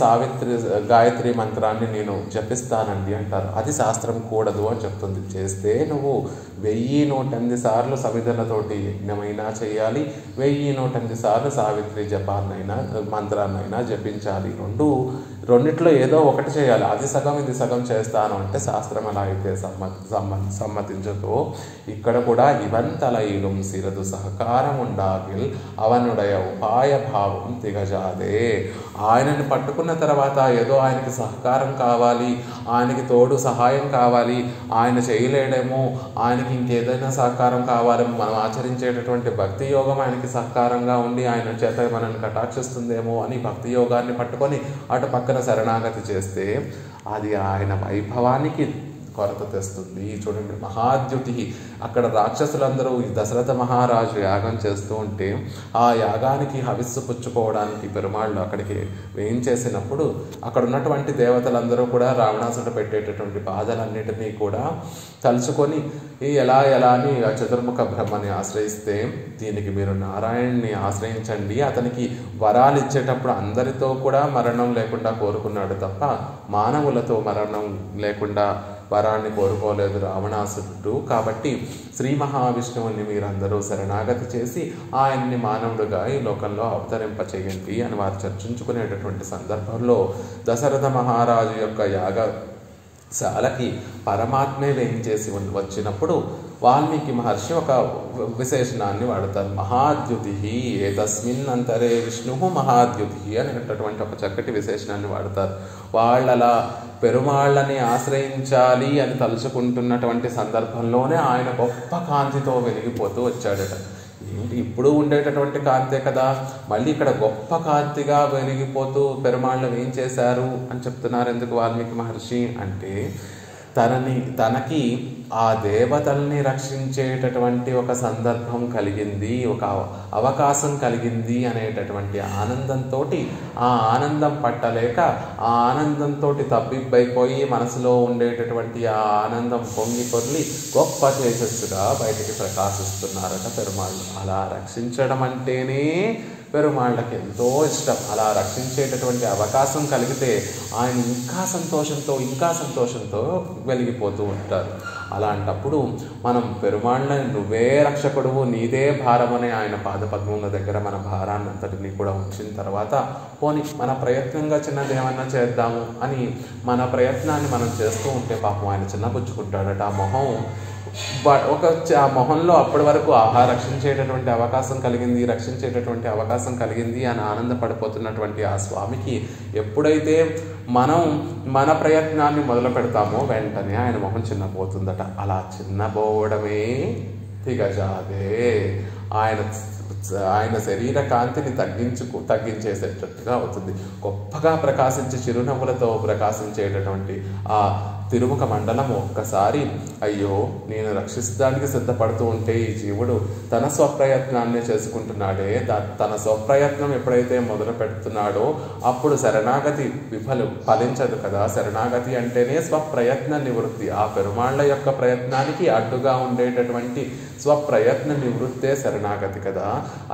గాయత్రి మంత్రాన్ని నేను జపిస్తానండి అంటారు. అది శాస్త్రం కూడదు అని చెప్తుంది. చేస్తే నువ్వు 1,108 సార్లు సమిధలతోటి యజ్ఞమైనా చేయాలి, 1,108 సార్లు సావిత్రి జపాన్నైనా మంత్రాన్నైనా జపించాలి. రెండిట్లో ఏదో ఒకటి చేయాలి. అది సగం ఇది సగం చేస్తాను అంటే శాస్త్రం ఎలా అయితే సమ్మతించదో ఇక్కడ కూడా ఇవన్ తలయిலும் సిరదు సహకారం ఉండాగిల్ అవనుడయ ఉపాయ భావం దిగజాదే. ఆయనని పట్టుకున్న తర్వాత ఏదో ఆయనకి సహకారం కావాలి, ఆయనకి తోడు సహాయం కావాలి, ఆయన చేయలేడేమో, ఆయనకి ఇంకేదైనా సహకారం కావాలేమో, మనం ఆచరించేటటువంటి భక్తి యోగం ఆయనకి సహకారంగా ఉండి ఆయన చేత మనల్ని కటాక్షిస్తుందేమో అని భక్తి యోగాన్ని పట్టుకొని అటు పక్కన శరణాగతి చేస్తే అది ఆయన వైభవానికి కొరత తెస్తుంది. చూడండి, మహాద్యుతి అక్కడ రాక్షసులందరూ దశరథ మహారాజు యాగం చేస్తూ ఉంటే ఆ యాగానికి హవిస్సు పుచ్చుకోవడానికి పెరుమాళ్ళు అక్కడికి వేయించేసినప్పుడు అక్కడ ఉన్నటువంటి దేవతలందరూ కూడా రావణాసుడు పెట్టేటటువంటి బాధలన్నిటినీ కూడా తలుచుకొని ఎలా అని చతుర్ముఖ బ్రహ్మని ఆశ్రయిస్తే, దీనికి మీరు నారాయణ్ణి ఆశ్రయించండి, అతనికి వరాలు ఇచ్చేటప్పుడు అందరితో కూడా మరణం లేకుండా కోరుకున్నాడు తప్ప మానవులతో మరణం లేకుండా వరాన్ని కోరుకోలేదు రావణాసురుడు. కాబట్టి శ్రీ మహావిష్ణువుని మీరందరూ శరణాగతి చేసి ఆయన్ని మానవుడుగా ఈ లోకంలో అవతరింపచేయండి అని వారు చర్చించుకునేటటువంటి సందర్భంలో దశరథ మహారాజు యొక్క యాగశాలకి పరమాత్మే వేయించేసి వచ్చినప్పుడు వాల్మీకి మహర్షి ఒక విశేషణాన్ని వాడతారు. మహాద్యుతి ఏతస్మిన్ అంతరే విష్ణు మహాద్యుతి అనేటటువంటి ఒక చక్కటి విశేషణాన్ని వాడతారు. వాళ్ళలా పెరుమాళ్ళని ఆశ్రయించాలి అని తలుచుకుంటున్నటువంటి సందర్భంలోనే ఆయన గొప్ప కాంతితో వెలిగిపోతూ వచ్చాడట. ఏంటి, ఇప్పుడు ఉండేటటువంటి కాంతే కదా, మళ్ళీ ఇక్కడ గొప్ప కాంతిగా వెలిగిపోతూ పెరుమాళ్ళని ఏం చేశారు అని చెప్తున్నారు. ఎందుకు వాల్మీకి మహర్షి అంటే తనకి ఆ దేవతల్ని రక్షించేటటువంటి ఒక సందర్భం కలిగింది, ఒక అవకాశం కలిగింది అనేటటువంటి ఆనందంతో ఆ ఆనందం పట్టలేక ఆ ఆనందంతో తబ్బిబ్బైపోయి మనసులో ఉండేటటువంటి ఆ ఆనందం పొంగి పొర్లి గొప్ప తేజస్సుగా బయటికి ప్రకాశిస్తున్నారట పెరుమాళ్ళు. అలా రక్షించడం అంటేనే పెరుమాళ్ళకి ఎంతో ఇష్టం. అలా రక్షించేటటువంటి అవకాశం కలిగితే ఆయన ఇంకా సంతోషంతో వెలిగిపోతూ ఉంటారు. అలాంటప్పుడు మనం పెరుమాళ్ళని నువ్వే రక్షకుడువు, నీదే భారమని ఆయన పాదపద్మముల దగ్గర మన భారాన్ని అంతటినీ కూడా ఉంచిన తర్వాత పోని మన ప్రయత్నంగా చిన్నదేమన్నా చేద్దాము అని మన ప్రయత్నాన్ని మనం చేస్తూ ఉంటే పాపం ఆయన చిన్నపుచ్చుకుంటాడట. ఆ మొహంలో అప్పటి వరకు రక్షించేటటువంటి అవకాశం కలిగింది అని ఆనందపడిపోతున్నటువంటి ఆ స్వామికి ఎప్పుడైతే మనం మన ప్రయత్నాన్ని మొదలు పెడతామో వెంటనే ఆయన మొహం చిన్నపోతుందట. అలా చిన్నపోవడమే దిగజాదే. ఆయన శరీర కాంతిని తగ్గించేసేటట్టుగా అవుతుంది. గొప్పగా ప్రకాశించి చిరునవ్వులతో ప్రకాశించేటటువంటి ఆ తిరుముఖ మండలం ఒక్కసారి అయ్యో నేను రక్షించడానికి సిద్ధపడుతూ ఉంటే ఈ జీవుడు తన స్వప్రయత్నాన్ని చేసుకుంటున్నాడే, తన స్వప్రయత్నం ఎప్పుడైతే మొదలు పెడుతున్నాడో అప్పుడు శరణాగతి ఫలించదు కదా. శరణాగతి అంటేనే స్వప్రయత్న నివృత్తి. ఆ పెరుమాళ్ళ యొక్క ప్రయత్నానికి అడ్డుగా ఉండేటటువంటి స్వప్రయత్న నివృత్తే శరణాగతి కదా.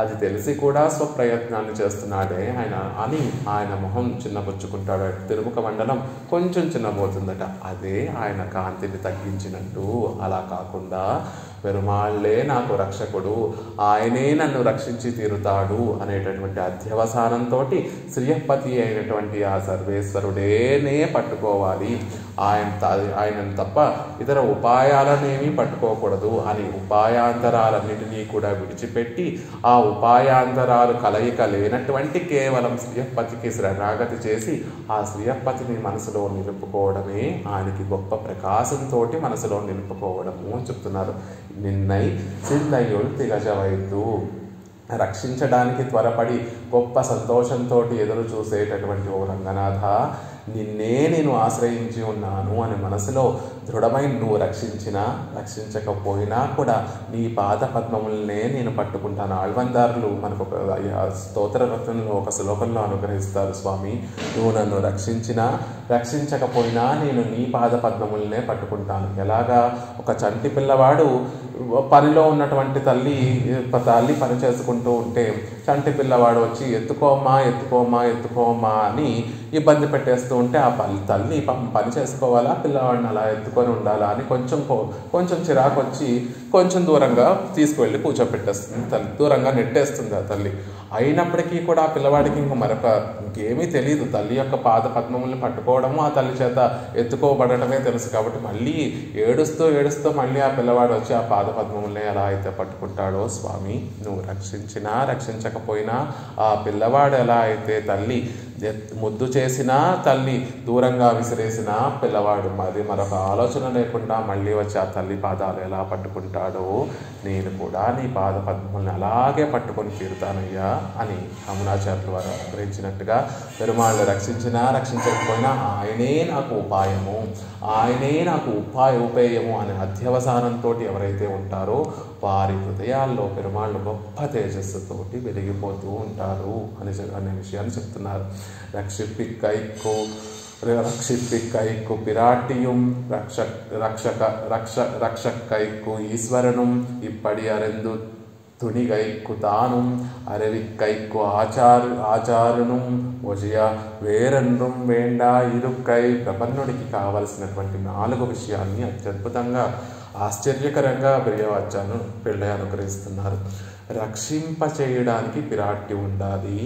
అది తెలిసి కూడా స్వప్రయత్నాన్ని చేస్తున్నాడే ఆయన మొహం చిన్నపుచ్చుకుంటాడు. తిరుముఖ మండలం కొంచెం చిన్నబోతుందట. అదే ఆయన కాంతిని తగ్గించినట్టు. అలా కాకుండా పెరుమాళ్ళే నాకు రక్షకుడు, ఆయనే నన్ను రక్షించి తీరుతాడు అనేటటువంటి అధ్యవసానంతో శ్రీయపతి అయినటువంటి ఆ సర్వేశ్వరుడేనే పట్టుకోవాలి, ఆయనను తప్ప ఇతర ఉపాయాలనేమీ పట్టుకోకూడదు అని ఉపాయాంతరాలన్నిటినీ కూడా విడిచిపెట్టి ఆ ఉపాయాంతరాలు కలయిక లేనటువంటి కేవలం శ్రీయపతికి శరణాగతి చేసి ఆ శ్రీయపతిని మనసులో నిలుపుకోవడమే ఆయనకి గొప్ప ప్రకాశంతో మనసులో నిలుపుకోవడము అని చెప్తున్నారు. నిన్నై సిందయుల్ తిగజవైద్దు, రక్షించడానికి త్వరపడి గొప్ప సంతోషంతో ఎదురు చూసేటటువంటి ఓ రంగనాథ, నిన్నే నేను ఆశ్రయించి ఉన్నాను అని మనసులో దృఢమైన నువ్వు రక్షించకపోయినా కూడా నీ పాద పద్మములనే నేను పట్టుకుంటాను. ఆళ్వందారులు మనకు ఒక స్తోత్ర రత్నంలో ఒక శ్లోకంలో అనుగ్రహిస్తారు, స్వామి నువ్వు నన్ను రక్షించకపోయినా నేను నీ పాద పద్మములనే పట్టుకుంటాను. ఎలాగా? ఒక చంటి పిల్లవాడు పనిలో ఉన్నటువంటి తల్లి పని చేసుకుంటూ ఉంటే చంటి పిల్లవాడు వచ్చి ఎత్తుకోమా అని ఇబ్బంది పెట్టేస్తూ ఉంటే ఆ తల్లి పని చేసుకోవాలా, పిల్లవాడిని అలా ఎత్తుకొని ఉండాలా అని కొంచెం చిరాకు వచ్చి కొంచెం దూరంగా తీసుకువెళ్ళి కూర్చోపెట్టేస్తుంది తల్లి, దూరంగా నెట్టేస్తుంది ఆ తల్లి. అయినప్పటికీ కూడా ఆ పిల్లవాడికి ఇంకేమీ తెలియదు. తల్లి యొక్క పాద పద్మములను పట్టుకోవడము, ఆ తల్లి చేత ఎత్తుకోబడటమే తెలుసు. కాబట్టి మళ్ళీ ఏడుస్తూ మళ్ళీ ఆ పిల్లవాడు వచ్చి ఆ పాద పద్మములనే ఎలా అయితే పట్టుకుంటాడో, స్వామి నువ్వు రక్షించకపోయినా ఆ పిల్లవాడు ఎలా అయితే తల్లి ముద్దు చేసినా తల్లి దూరంగా విసిరేసినా పిల్లవాడు మరొక ఆలోచన లేకుండా మళ్ళీ వచ్చి ఆ తల్లి పాదాలు ఎలా పట్టుకుంటాడో, నేను కూడా నీ పాద పద్మములను అలాగే పట్టుకొని తీరుతానయ్యా అని అమునాచార్యుల వారు గ్రహించినట్టుగా పెరుమాళ్ళు రక్షించకపోయినా ఆయనే నాకు ఉపాయము, ఆయనే నాకు ఉపేయము అనే అధ్యవసానంతో ఎవరైతే ఉంటారో వారి హృదయాల్లో పెరుమాళ్ళు గొప్ప తేజస్సుతోటి వెలిగిపోతూ ఉంటారు అనే విషయాన్ని చెప్తున్నారు. రక్షిప్పిక్కైక్కు పిరాటిயும் రక్షకైక్కు ఈశ్వరனும் இப்படி அறிந்து துணிகைக்கு தானும் அறிவிக்கைக்கு ఆచారునుం ఒజియ వేరెన్றும் వేండా ఇరుక్కై. ప్రపన్నుడికి కావలసినటువంటి 4 విషయాల్ని అత్యద్భుతంగా ఆశ్చర్యకరంగా పిళ్ళై అనుగ్రహిస్తున్నారు. రక్షింప చేయడానికి పిరాట్టి ఉండాలి,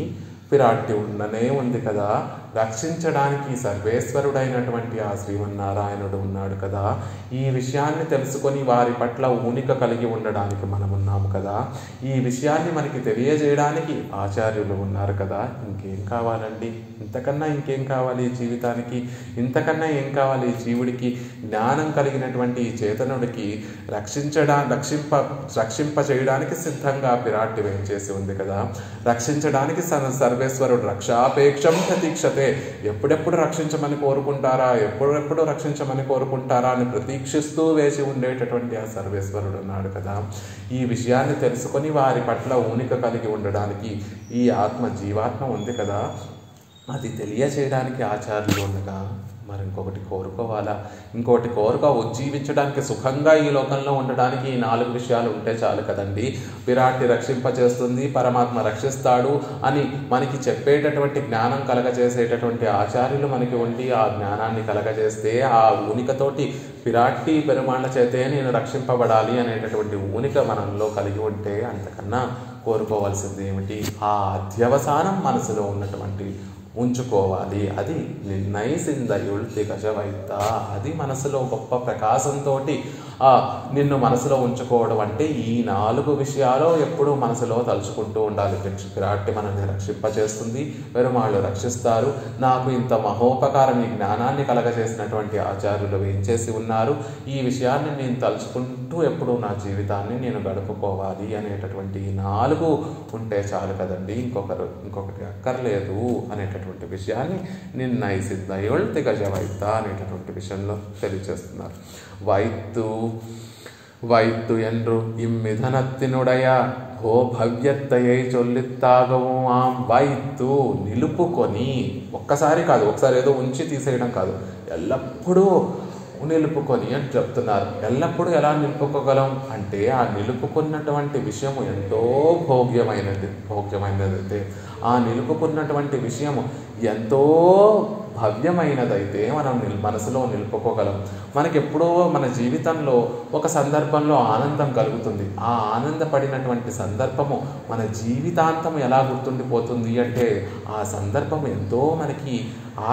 పిరాట్టి ఉండనే ఉంది కదా. రక్షించడానికి సర్వేశ్వరుడైనటువంటి ఆ శ్రీమన్నారాయణుడు ఉన్నాడు కదా. ఈ విషయాన్ని తెలుసుకొని వారి పట్ల ఊనిక కలిగి ఉండడానికి మనం ఉన్నాము కదా. ఈ విషయాన్ని మనకి తెలియజేయడానికి ఆచార్యులు ఉన్నారు కదా. ఇంకేం కావాలండి? ఇంతకన్నా ఇంకేం కావాలి ఈ జీవితానికి? ఇంతకన్నా ఏం కావాలి ఈ జీవుడికి? జ్ఞానం కలిగినటువంటి ఈ చేతనుడికి రక్షింప చేయడానికి సిద్ధంగా పిరాట్టి వేయించేసి ఉంది కదా. రక్షించడానికి సర్వేశ్వరుడు రక్షాపేక్షం ప్రతీక్షతే. ఎప్పుడెప్పుడు రక్షించమని కోరుకుంటారా అని ప్రతీక్షిస్తూ వేసి ఉండేటటువంటి ఆ సర్వేశ్వరుడు ఉన్నాడు కదా. ఈ విషయాన్ని తెలుసుకొని వారి పట్ల ఊనిక కలిగి ఉండడానికి ఈ జీవాత్మ ఉంది కదా. అది తెలియచేయడానికి ఆచార్యులు ఉండగా మరి ఇంకొకటి కోరుకోవాలా? ఇంకోటి ఉజ్జీవించడానికి, సుఖంగా ఈ లోకంలో ఉండడానికి ఈ 4 విషయాలు ఉంటే చాలు కదండి. విరాట్టి రక్షింపచేస్తుంది, పరమాత్మ రక్షిస్తాడు అని మనకి చెప్పేటటువంటి జ్ఞానం కలగజేసేటటువంటి ఆచార్యులు మనకి ఉండి ఆ జ్ఞానాన్ని కలగజేస్తే ఆ ఊనికతోటి విరాట్టి పెరుమాళ్ళ చేతే నేను రక్షింపబడాలి అనేటటువంటి ఊనిక మనలో కలిగి ఉంటే అంతకన్నా కోరుకోవాల్సింది ఏమిటి? ఆ అధ్యవసానం మనసులో ఉన్నటువంటి ఉంచుకోవాలి. అది నైసిందయుల్ తిగజవైత. అది మనసులో గొప్ప ప్రకాశంతో నిన్ను మనసులో ఉంచుకోవడం అంటే ఈ 4 విషయాలు ఎప్పుడూ మనసులో తలుచుకుంటూ ఉండాలి. విరాట్టి మనల్ని రక్షింపచేస్తుంది, పెరుమాళ్ళు రక్షిస్తారు, నాకు ఇంత మహోపకారం ఈ జ్ఞానాన్ని కలగజేసినటువంటి ఆచార్యులు వేయించేసి ఉన్నారు, ఈ విషయాన్ని నేను తలుచుకుంటూ ఎప్పుడూ నా జీవితాన్ని నేను గడుపుకోవాలి అనేటటువంటి 4 ఉంటే చాలు కదండి. ఇంకొకటి అక్కర్లేదు అనేటటువంటి విషయాన్ని నిన్నైసిందయుల్ తిగజవైత అనేటటువంటి విషయంలో తెలియజేస్తున్నారు. வைத்து என்று இம்மிதனத்தினுடைய ఓ భవ్యత్తయై చొల్లిత్తాగవు ఆం వైత్తు. నిలుపుకొని, ఒక్కసారి కాదు, ఒకసారి ఏదో ఉంచి తీసేయడం కాదు, ఎల్లప్పుడూ నిలుపుకొని అని చెప్తున్నారు. ఎల్లప్పుడూ ఎలా నిలుపుకోగలం అంటే ఆ నిలుపుకున్నటువంటి విషయము ఎంతో భోగ్యమైనది. ఆ నిలుపుకున్నటువంటి విషయము ఎంతో భవ్యమైనదైతే మనం మనసులో నిలుపుకోగలం. మనకి ఎప్పుడో మన జీవితంలో ఒక సందర్భంలో ఆనందం కలుగుతుంది. ఆ ఆనందపడినటువంటి సందర్భము మన జీవితాంతం ఎలా గుర్తుండిపోతుంది అంటే ఆ సందర్భం ఎంతో మనకి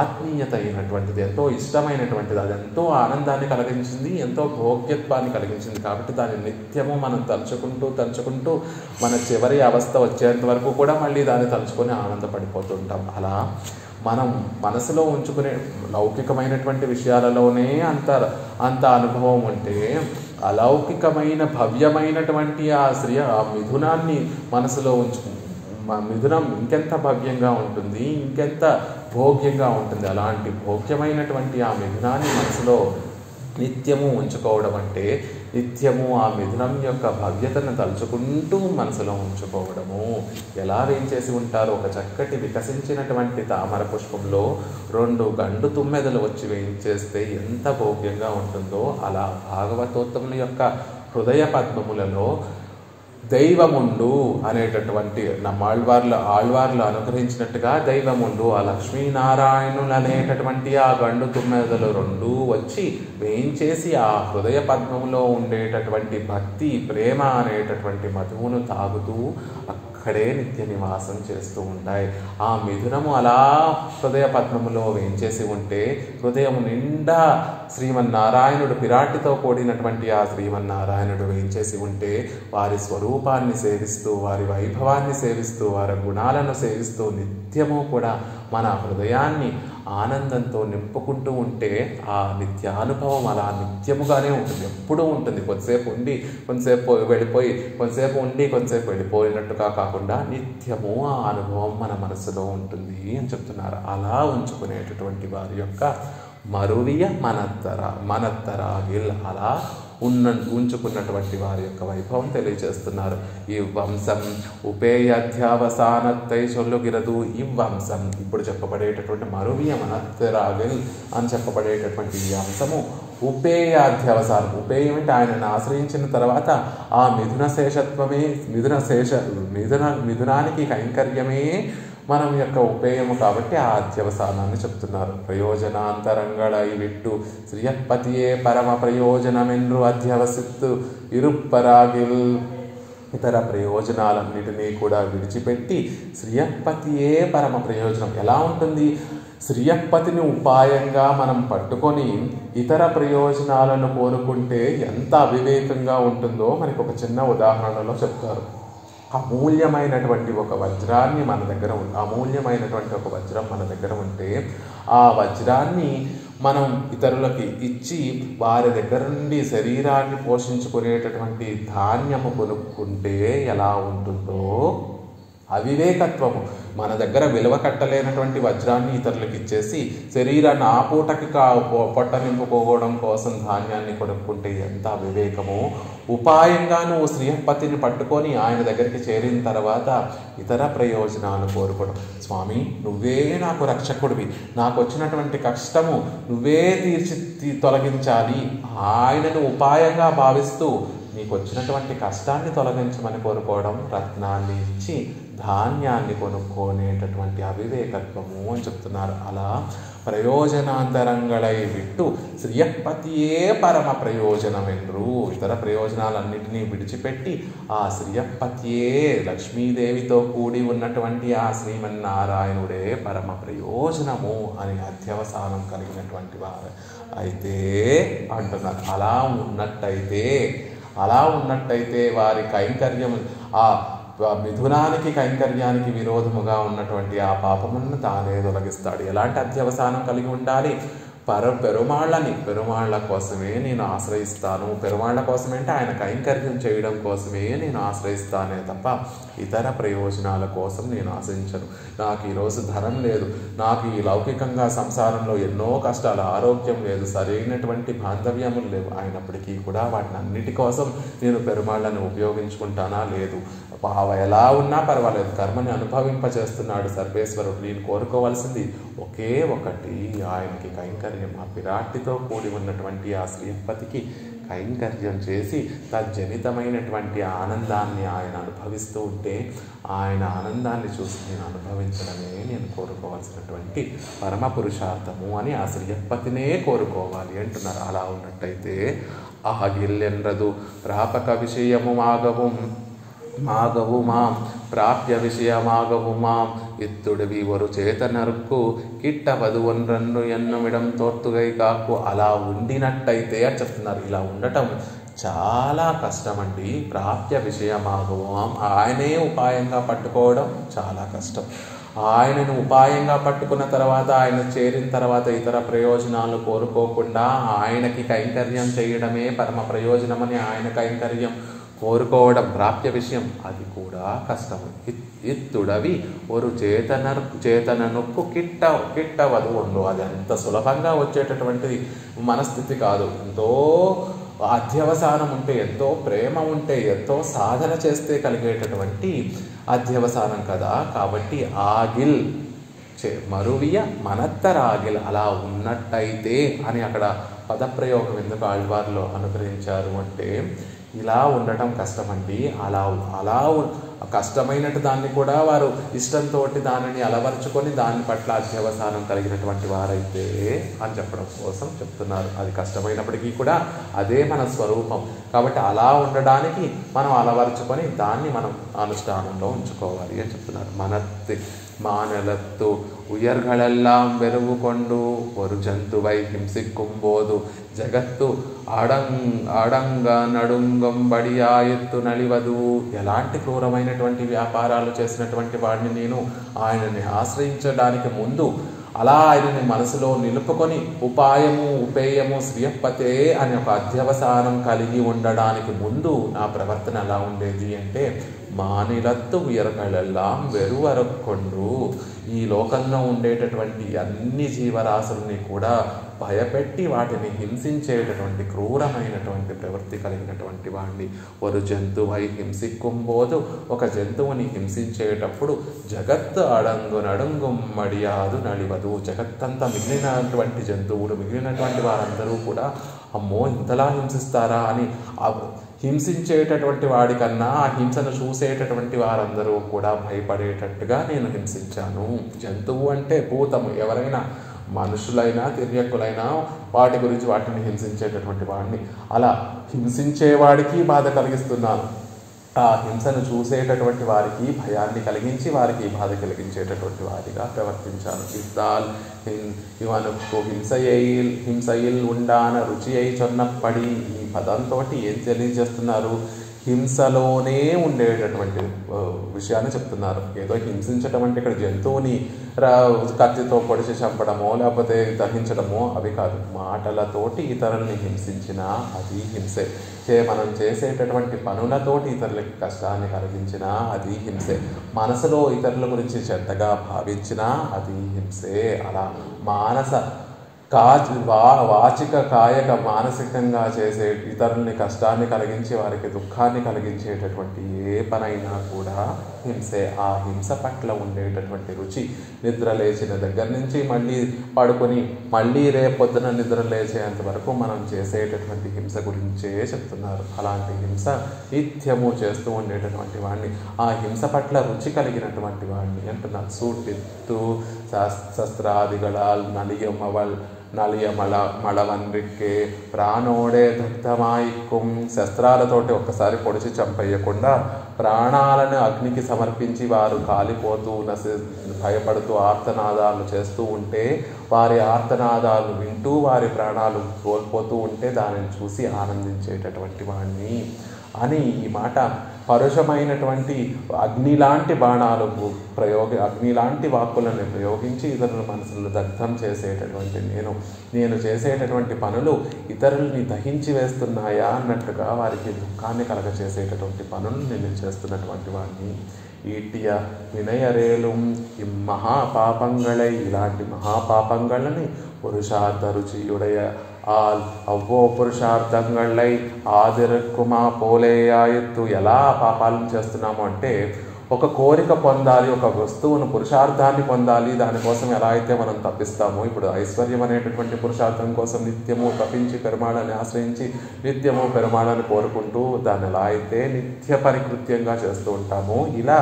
ఆత్మీయత అయినటువంటిది, ఎంతో ఇష్టమైనటువంటిది, అది ఎంతో ఆనందాన్ని కలిగించింది, ఎంతో భోగ్యత్వాన్ని కలిగించింది. కాబట్టి దాన్ని నిత్యము మనం తలుచుకుంటూ మన చివరి అవస్థ వచ్చేంత వరకు కూడా మళ్ళీ దాన్ని తలుచుకొని ఆనందపడిపోతుంటాం. అలా మనం మనసులో ఉంచుకునే లౌకికమైనటువంటి విషయాలలోనే అంత అనుభవం ఉంటే అలౌకికమైన భవ్యమైనటువంటి ఆ మిథునాన్ని మనసులో మిథునం ఇంకెంత భవ్యంగా ఉంటుంది, ఇంకెంత భోగ్యంగా ఉంటుంది. అలాంటి భోగ్యమైనటువంటి ఆ మిథునాన్ని మనసులో నిత్యము ఉంచుకోవడం అంటే నిత్యము ఆ మిథునం యొక్క భవ్యతను తలుచుకుంటూ మనసులో ఉంచుకోవడము. ఎలా వేయించేసి ఉంటారో, ఒక చక్కటి వికసించినటువంటి తామర పుష్పంలో 2 గండు తుమ్మెదలు వచ్చి వేయించేస్తే ఎంత భోగ్యంగా ఉంటుందో అలా భాగవతోత్తముల యొక్క హృదయ పద్మములలో దైవముండు అనేటటువంటి ఆళ్వార్లు అనుగ్రహించినట్టుగా దైవముండు, ఆ లక్ష్మీనారాయణులు అనేటటువంటి ఆ గండు తుమ్మెదలు 2 వచ్చి వేయించేసి ఆ హృదయ పద్మములో ఉండేటటువంటి భక్తి ప్రేమ అనేటటువంటి మధువును తాగుతూ అక్కడే నిత్య నివాసం చేస్తూ ఉంటాయి. ఆ మిథునము అలా హృదయ పద్మములో వేయించేసి ఉంటే హృదయం నిండా శ్రీమన్నారాయణుడు పిరాటితో కూడినటువంటి ఆ శ్రీమన్నారాయణుడు వేయించేసి ఉంటే వారి స్వరూపాన్ని సేవిస్తూ, వారి వైభవాన్ని సేవిస్తూ, వారి గుణాలను సేవిస్తూ నిత్యము కూడా మన హృదయాన్ని ఆనందంతో నింపుకుంటూ ఉంటే ఆ నిత్యానుభవం అలా నిత్యముగానే ఉంటుంది, ఎప్పుడూ ఉంటుంది. కొంతసేపు ఉండి కొంతసేపు వెళ్ళిపోయి, కొంతసేపు ఉండి కొంతసేపు వెళ్ళిపోయినట్టుగా కాకుండా నిత్యము ఆ అనుభవం మన మనసులో ఉంటుంది అని చెప్తున్నారు. అలా ఉంచుకునేటటువంటి వారి యొక్క మరువియ మనత్తరాగిల్ అలా ఉంచుకున్నటువంటి వారి యొక్క వైభవం తెలియజేస్తున్నారు. ఈ వంశం ఉపేయాధ్యావసానత్తై చొల్లుగిరదు ఈ వంశం. ఇప్పుడు చెప్పబడేటటువంటి మరువియ మనత్తరాగిల్ అని చెప్పబడేటటువంటి ఈ అంశము ఉపేయాధ్యవసానం. ఉపేయం అంటే ఆయనను ఆశ్రయించిన తర్వాత ఆ మిథునానికి కైంకర్యమే మనం యొక్క ఉపేయము కాబట్టి ఆ అధ్యవసానాన్ని చెప్తున్నారు. ప్రయోజనాంతరంగళై విట్టు శ్రియపతియే పరమ ప్రయోజనమెన్రు అధ్యవసిత్తు ఇరుప్పరాగిల్. ఇతర ప్రయోజనాలన్నిటినీ కూడా విడిచిపెట్టి శ్రియపతియే పరమ ప్రయోజనం. ఎలా ఉంటుంది? శ్రియపతిని ఉపాయంగా మనం పట్టుకొని ఇతర ప్రయోజనాలను కోరుకుంటే ఎంత అవివేకంగా ఉంటుందో మనకు ఒక చిన్న ఉదాహరణలో చెప్తారు. అమూల్యమైనటువంటి ఒక వజ్రాన్ని మన దగ్గర అమూల్యమైనటువంటి ఒక వజ్రం మన దగ్గర ఉంటే ఆ వజ్రాన్ని మనం ఇతరులకి ఇచ్చి వారి దగ్గర నుండి శరీరాన్ని పోషించుకునేటటువంటి ధాన్యము కొనుక్కుంటే ఎలా ఉంటుందో అవివేకత్వము. మన దగ్గర విలువ కట్టలేనటువంటి వజ్రాన్ని ఇతరులకు ఇచ్చేసి శరీరాన్ని ఆ పూటకి పొట్ట నింపుకోవడం కోసం ధాన్యాన్ని కొనుక్కుంటే ఎంత అవివేకమో, ఉపాయంగా నువ్వు శ్రీహపతిని పట్టుకొని ఆయన దగ్గరికి చేరిన తర్వాత ఇతర ప్రయోజనాలు కోరుకోవడం. స్వామి నువ్వే నాకు రక్షకుడివి, నాకు వచ్చినటువంటి కష్టము నువ్వే తొలగించాలి, ఆయనను ఉపాయంగా భావిస్తూ నీకు వచ్చినటువంటి కష్టాన్ని తొలగించమని కోరుకోవడం రత్నాన్ని ఇచ్చి ధాన్యాన్ని కొనుక్కోనేటటువంటి అవివేకత్వము అని చెప్తున్నారు. అలా ప్రయోజనాంతరంగళై విట్టు శ్రియపతియే పరమ ప్రయోజనమెన్రు. ఇతర ప్రయోజనాలన్నింటినీ విడిచిపెట్టి ఆ శ్రియపతియే లక్ష్మీదేవితో కూడి ఉన్నటువంటి ఆ శ్రీమన్నారాయణుడే పరమ ప్రయోజనము అని అధ్యవసానం కలిగినటువంటి వారు అయితే అంటున్నారు. అలా ఉన్నట్టయితే వారి కైంకర్యం ఆ మిథునానికి కైంకర్యానికి విరోధముగా ఉన్నటువంటి ఆ పాపములను తానే తొలగిస్తాడు. ఎలాంటి అధ్యవసానం కలిగి ఉండాలి? పెరుమాళ్ళ కోసమే నేను ఆశ్రయిస్తాను. పెరుమాళ్ళ కోసమే అంటే ఆయన కైంకర్యం చేయడం కోసమే నేను ఆశ్రయిస్తానే తప్ప ఇతర ప్రయోజనాల కోసం నేను ఆశించను. నాకు ఈరోజు ధనం లేదు, నాకు ఈ లౌకికంగా సంసారంలో ఎన్నో కష్టాలు, ఆరోగ్యం లేదు, సరైనటువంటి బాంధవ్యములు లేవు, అయినప్పటికీ కూడా వాటిని అన్నిటి కోసం నేను పెరుమాళ్ళను ఉపయోగించుకుంటానా? లేదు. ఎలా ఉన్నా పర్వాలేదు, కర్మని అనుభవింపజేస్తున్నాడు సర్వేశ్వరుడు. నేను కోరుకోవాల్సింది ఒకే ఒకటి, ఆయనకి కైంకర్యం, ఆ పిరాటితో కూడి ఉన్నటువంటి ఆ శ్రీపతికి కైంకర్యం చేసి తజ్జనితమైనటువంటి ఆనందాన్ని ఆయన అనుభవిస్తూ ఉంటే ఆయన ఆనందాన్ని చూసి నేను అనుభవించడమే నేను కోరుకోవాల్సినటువంటి పరమ పురుషార్థము అని ఆ శ్రీయప్పతినే కోరుకోవాలి అంటున్నారు. అలా ఉన్నట్టయితే ఆగిల్లెన్రదు ప్రాపక విషయము మాగవు మాం ప్రాప్య విషయమాగవు మాం ఇత్తుడివి ఒరు చేతనరుక్కు కిట్టవదు ఒన్రన్ను ఎన్నుమిడం తోర్తుగై కాకు. అలా ఉండినట్టయితే అని చెప్తున్నారు. ఇలా ఉండటం చాలా కష్టమండి. ప్రాప్య విషయమాగవు మాం, ఆయనే ఉపాయంగా పట్టుకోవడం చాలా కష్టం. ఆయనను ఉపాయంగా పట్టుకున్న తర్వాత ఆయన చేరిన తర్వాత ఇతర ప్రయోజనాలు కోరుకోకుండా ఆయనకి కైంకర్యం చేయడమే పరమ ప్రయోజనమని ఆయన కైంకర్యం కోరుకోవడం ప్రాప్య విషయం, అది కూడా కష్టం. ఇత్తుడవి ఒరు చేతననుక్కు కిట్టవదు ఉండు. అది అంత సులభంగా వచ్చేటటువంటి మనస్థితి కాదు. ఎంతో అధ్యవసానం ఉంటే, ఎంతో ప్రేమ ఉంటే, ఎంతో సాధన చేస్తే కలిగేటటువంటి అధ్యవసానం కదా. కాబట్టి ఆగిల్ మరువియ మనత్తరాగిల్ అలా ఉన్నట్టయితే అని అక్కడ పదప్రయోగం ఎందుకు ఆళ్వార్లో అనుగ్రహించారు అంటే, ఇలా ఉండటం కష్టమండి. అలా కష్టమైనట్టు దాన్ని కూడా వారు ఇష్టంతో దానిని అలవర్చుకొని దాని పట్ల అధ్యవసానం కలిగినటువంటి వారైతే అని చెప్పడం కోసం చెప్తున్నారు. అది కష్టమైనప్పటికీ కూడా అదే మన స్వరూపం కాబట్టి అలా ఉండడానికి మనం అలవర్చుకొని దాన్ని మనం అనుష్ఠానంలో ఉంచుకోవాలి అని చెప్తున్నారు. மானலத்து உயர்களெல்லாம் வெறுவு கொண்டு ஒரு ஜந்துவை ஹிம்சிக்கும்போது జగత్తు ఆడంగ నడుంగంబడియాయెత్తు నలివదు. ఎలాంటి క్రూరమైనటువంటి వ్యాపారాలు చేసినటువంటి వాడిని నేను ఆయనని ఆశ్రయించడానికి ముందు అలా ఆయనని మనసులో నిలుపుకొని ఉపాయము ఉపేయము శ్రీయప్పతే అనే ఒక అధ్యవసానం కలిగి ఉండడానికి ముందు నా ప్రవర్తన ఎలా ఉండేది అంటే, మానిలత్తు ఉయర్గళెల్లాం వెరువరక్కొండు. ఈ లోకంలో ఉండేటటువంటి అన్ని జీవరాశుల్ని కూడా భయపెట్టి వాటిని హింసించేటటువంటి క్రూరమైనటువంటి ప్రవృత్తి కలిగినటువంటి వాడిని. ఒక జంతువై హింసిక్కుంబోదు, ఒక జంతువుని హింసించేటప్పుడు జగత్తు అడంగు మడియాదు నలివదు. జగత్తంతా మిగిలినటువంటి జంతువులు మిగిలినటువంటి వారందరూ కూడా అమ్మో ఇంతలా హింసిస్తారా అని హింసించేటటువంటి వాడికన్నా ఆ హింసను చూసేటటువంటి వారందరూ కూడా భయపడేటట్టుగా నేను హింసించాను. జంతువు అంటే భూతము, ఎవరైనా మనుషులైనా తిర్యక్కులైనా వాటి గురించి వాటిని హింసించేటటువంటి వాడిని అలా హింసించేవాడికి బాధ కలిగిస్తున్నాను. ఆ హింసను చూసేటటువంటి వారికి భయాన్ని కలిగించి వారికి బాధ కలిగించేటటువంటి వారిగా ప్రవర్తించాను. ఇస్తాల్ ఇవనుకు హింసయిల్ ఉండాన రుచి అయి చొన్నప్పడి. ఈ పదంతో ఏం తెలియజేస్తున్నారు? హింసలోనే ఉండేటటువంటి విషయాన్ని చెప్తున్నారు. ఏదో హింసించటం అంటే ఇక్కడ జంతువుని కత్తితో పొడిచి చంపడమో లేకపోతే దహించడమో అవి కాదు. మాటలతోటి ఇతరుల్ని హింసించినా అది హింసే. మనం చేసేటటువంటి పనులతోటి ఇతరులకి కష్టాన్ని కలిగించినా అది హింసే. మనసులో ఇతరుల గురించి చెడ్డగా భావించినా అది హింసే. అలా వాచిక కాయక మానసికంగా చేసే ఇతరుల్ని కష్టాన్ని కలిగించి వారికి దుఃఖాన్ని కలిగించేటటువంటి ఏ పనైనా కూడా హింసే. ఆ హింస పట్ల ఉండేటటువంటి రుచి నిద్ర లేచిన దగ్గర నుంచి మళ్ళీ పడుకొని మళ్ళీ రేపొద్దున నిద్ర లేచేంత వరకు మనం చేసేటటువంటి హింస గురించే చెప్తున్నారు. అలాంటి హింస నిత్యము చేస్తూ ఉండేటటువంటి వాడిని, ఆ హింస పట్ల రుచి కలిగినటువంటి వాడిని అంటున్నారు. సూటిత్తు శస్త్రాదిగళాల్ నలియమళవన్రిక్కే ప్రాణోడే దగ్ధమాయిక్కుం. శస్త్రాలతోటి ఒక్కసారి పొడిచి చంపేయకుండా ప్రాణాలను అగ్నికి సమర్పించి వారు కాలిపోతూ భయపడుతూ ఆర్తనాదాలు చేస్తూ ఉంటే, వారి ఆర్తనాదాలు వింటూ వారి ప్రాణాలు కోల్పోతూ ఉంటే దానిని చూసి ఆనందించేటటువంటి వాడిని అని ఈ మాట పరుషమైనటువంటి అగ్నిలాంటి బాణాలు అగ్నిలాంటి వాక్కులను ప్రయోగించి ఇతరుల మనసులను దగ్ధం చేసేటటువంటి నేను చేసేటటువంటి పనులు ఇతరుల్ని దహించి వేస్తున్నాయా అన్నట్టుగా వారికి దుఃఖాన్ని కలగచేసేటటువంటి పనులు నేను చేస్తున్నటువంటి వాడిని. ఈటియ వినయరేలుం మహాపాపంగళై. ఇలాంటి మహాపాపంగళని పురుషార్థ రుచియుడయ అవ్వో పురుషార్థంగళ్ళై ఆదిరక్కుమా పోలేయాయత్తు. ఎలా పాపాలను చేస్తున్నాము అంటే, ఒక కోరిక పొందాలి, ఒక వస్తువును పురుషార్థాన్ని పొందాలి, దానికోసం ఎలా అయితే మనం తప్పిస్తామో, ఇప్పుడు ఐశ్వర్యం అనేటటువంటి పురుషార్థం కోసం నిత్యము తప్పించి పెరుమాళని ఆశ్రయించి నిత్యము పెరుమాళని కోరుకుంటూ దాన్ని ఎలా అయితే నిత్య పరికృత్యంగా చేస్తూ ఉంటామో, ఇలా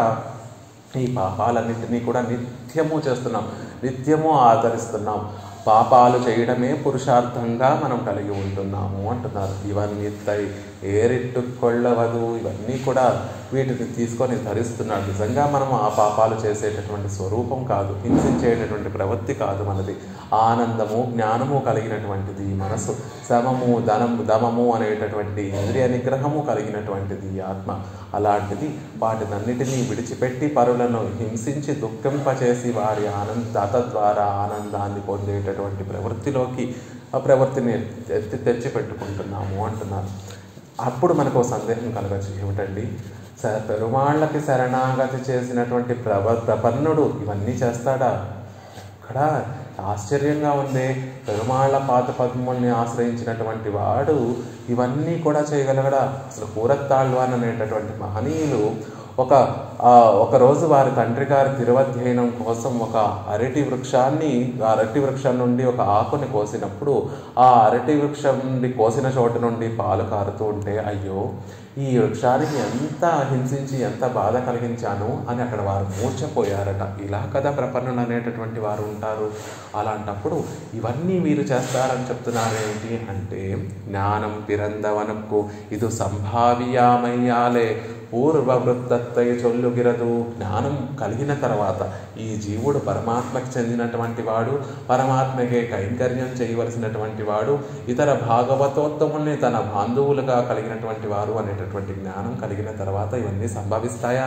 ఈ పాపాలన్నింటినీ కూడా నిత్యము చేస్తున్నాం, నిత్యము ఆదరిస్తున్నాం. పాపాలు చేయడమే పురుషార్థంగా మనం కలిగి ఉంటున్నాము అంటున్నారు. ఇవన్నీ ఏరిట్టుకొళ్ళవదు, ఇవన్నీ కూడా వీటిని తీసుకొని ధరిస్తున్నాడు. నిజంగా మనం ఆ పాపాలు చేసేటటువంటి స్వరూపం కాదు, హింసించేటటువంటి ప్రవృత్తి కాదు మనది. ఆనందము జ్ఞానము కలిగినటువంటిది మనసు, సమము దమము అనేటటువంటి ఇంద్రియ నిగ్రహము కలిగినటువంటిది ఆత్మ. అలాంటిది వాటినన్నిటినీ విడిచిపెట్టి పరులను హింసించి దుఃఖింపచేసి వారి దాత ద్వారా ఆనందాన్ని పొందేటటువంటి ప్రవృత్తిని తెచ్చి పెట్టుకుంటున్నాము అంటున్నారు. అప్పుడు మనకు సందేహం కలగచ్చు, ఏమిటండి పెరుమాళ్ళకి శరణాగతి చేసినటువంటి ప్రపన్నుడు ఇవన్నీ చేస్తాడా? అక్కడ ఆశ్చర్యంగా ఉంది. పెరుమాళ్ళ పాత పద్ముల్ని ఆశ్రయించినటువంటి వాడు ఇవన్నీ కూడా చేయగలగడా? అసలు కూరత్తాళ్వాన్ అనేటటువంటి మహనీయులు ఒకరోజు వారి తండ్రి గారి తిరువధ్యయనం కోసం ఒక అరటి వృక్షం నుండి ఒక ఆకుని కోసినప్పుడు ఆ అరటి వృక్షం నుండి కోసిన చోటు నుండి పాలు కారుతూ ఉంటే, అయ్యో ఈ వృక్షానికి ఎంత హింసించి ఎంత బాధ కలిగించాను అని అక్కడ వారు మూర్ఛపోయారట. ఇలా కదా ప్రపన్నులు అనేటటువంటి వారు ఉంటారు. అలాంటప్పుడు ఇవన్నీ వీరు చేస్తారని చెప్తున్నారేంటి అంటే, జ్ఞానం పిరందవనకు ఇది సంభావ్యామయ్యాలే పూర్వవృత్తై చొల్లుగిరదు. జ్ఞానం కలిగిన తర్వాత ఈ జీవుడు పరమాత్మకి చెందినటువంటి వాడు, పరమాత్మకే కైంకర్యం చేయవలసినటువంటి వాడు, ఇతర భాగవతోత్తముల్ని తన బాంధవులుగా కలిగినటువంటి వారు అనేటటువంటి జ్ఞానం కలిగిన తర్వాత ఇవన్నీ సంభవిస్తాయా?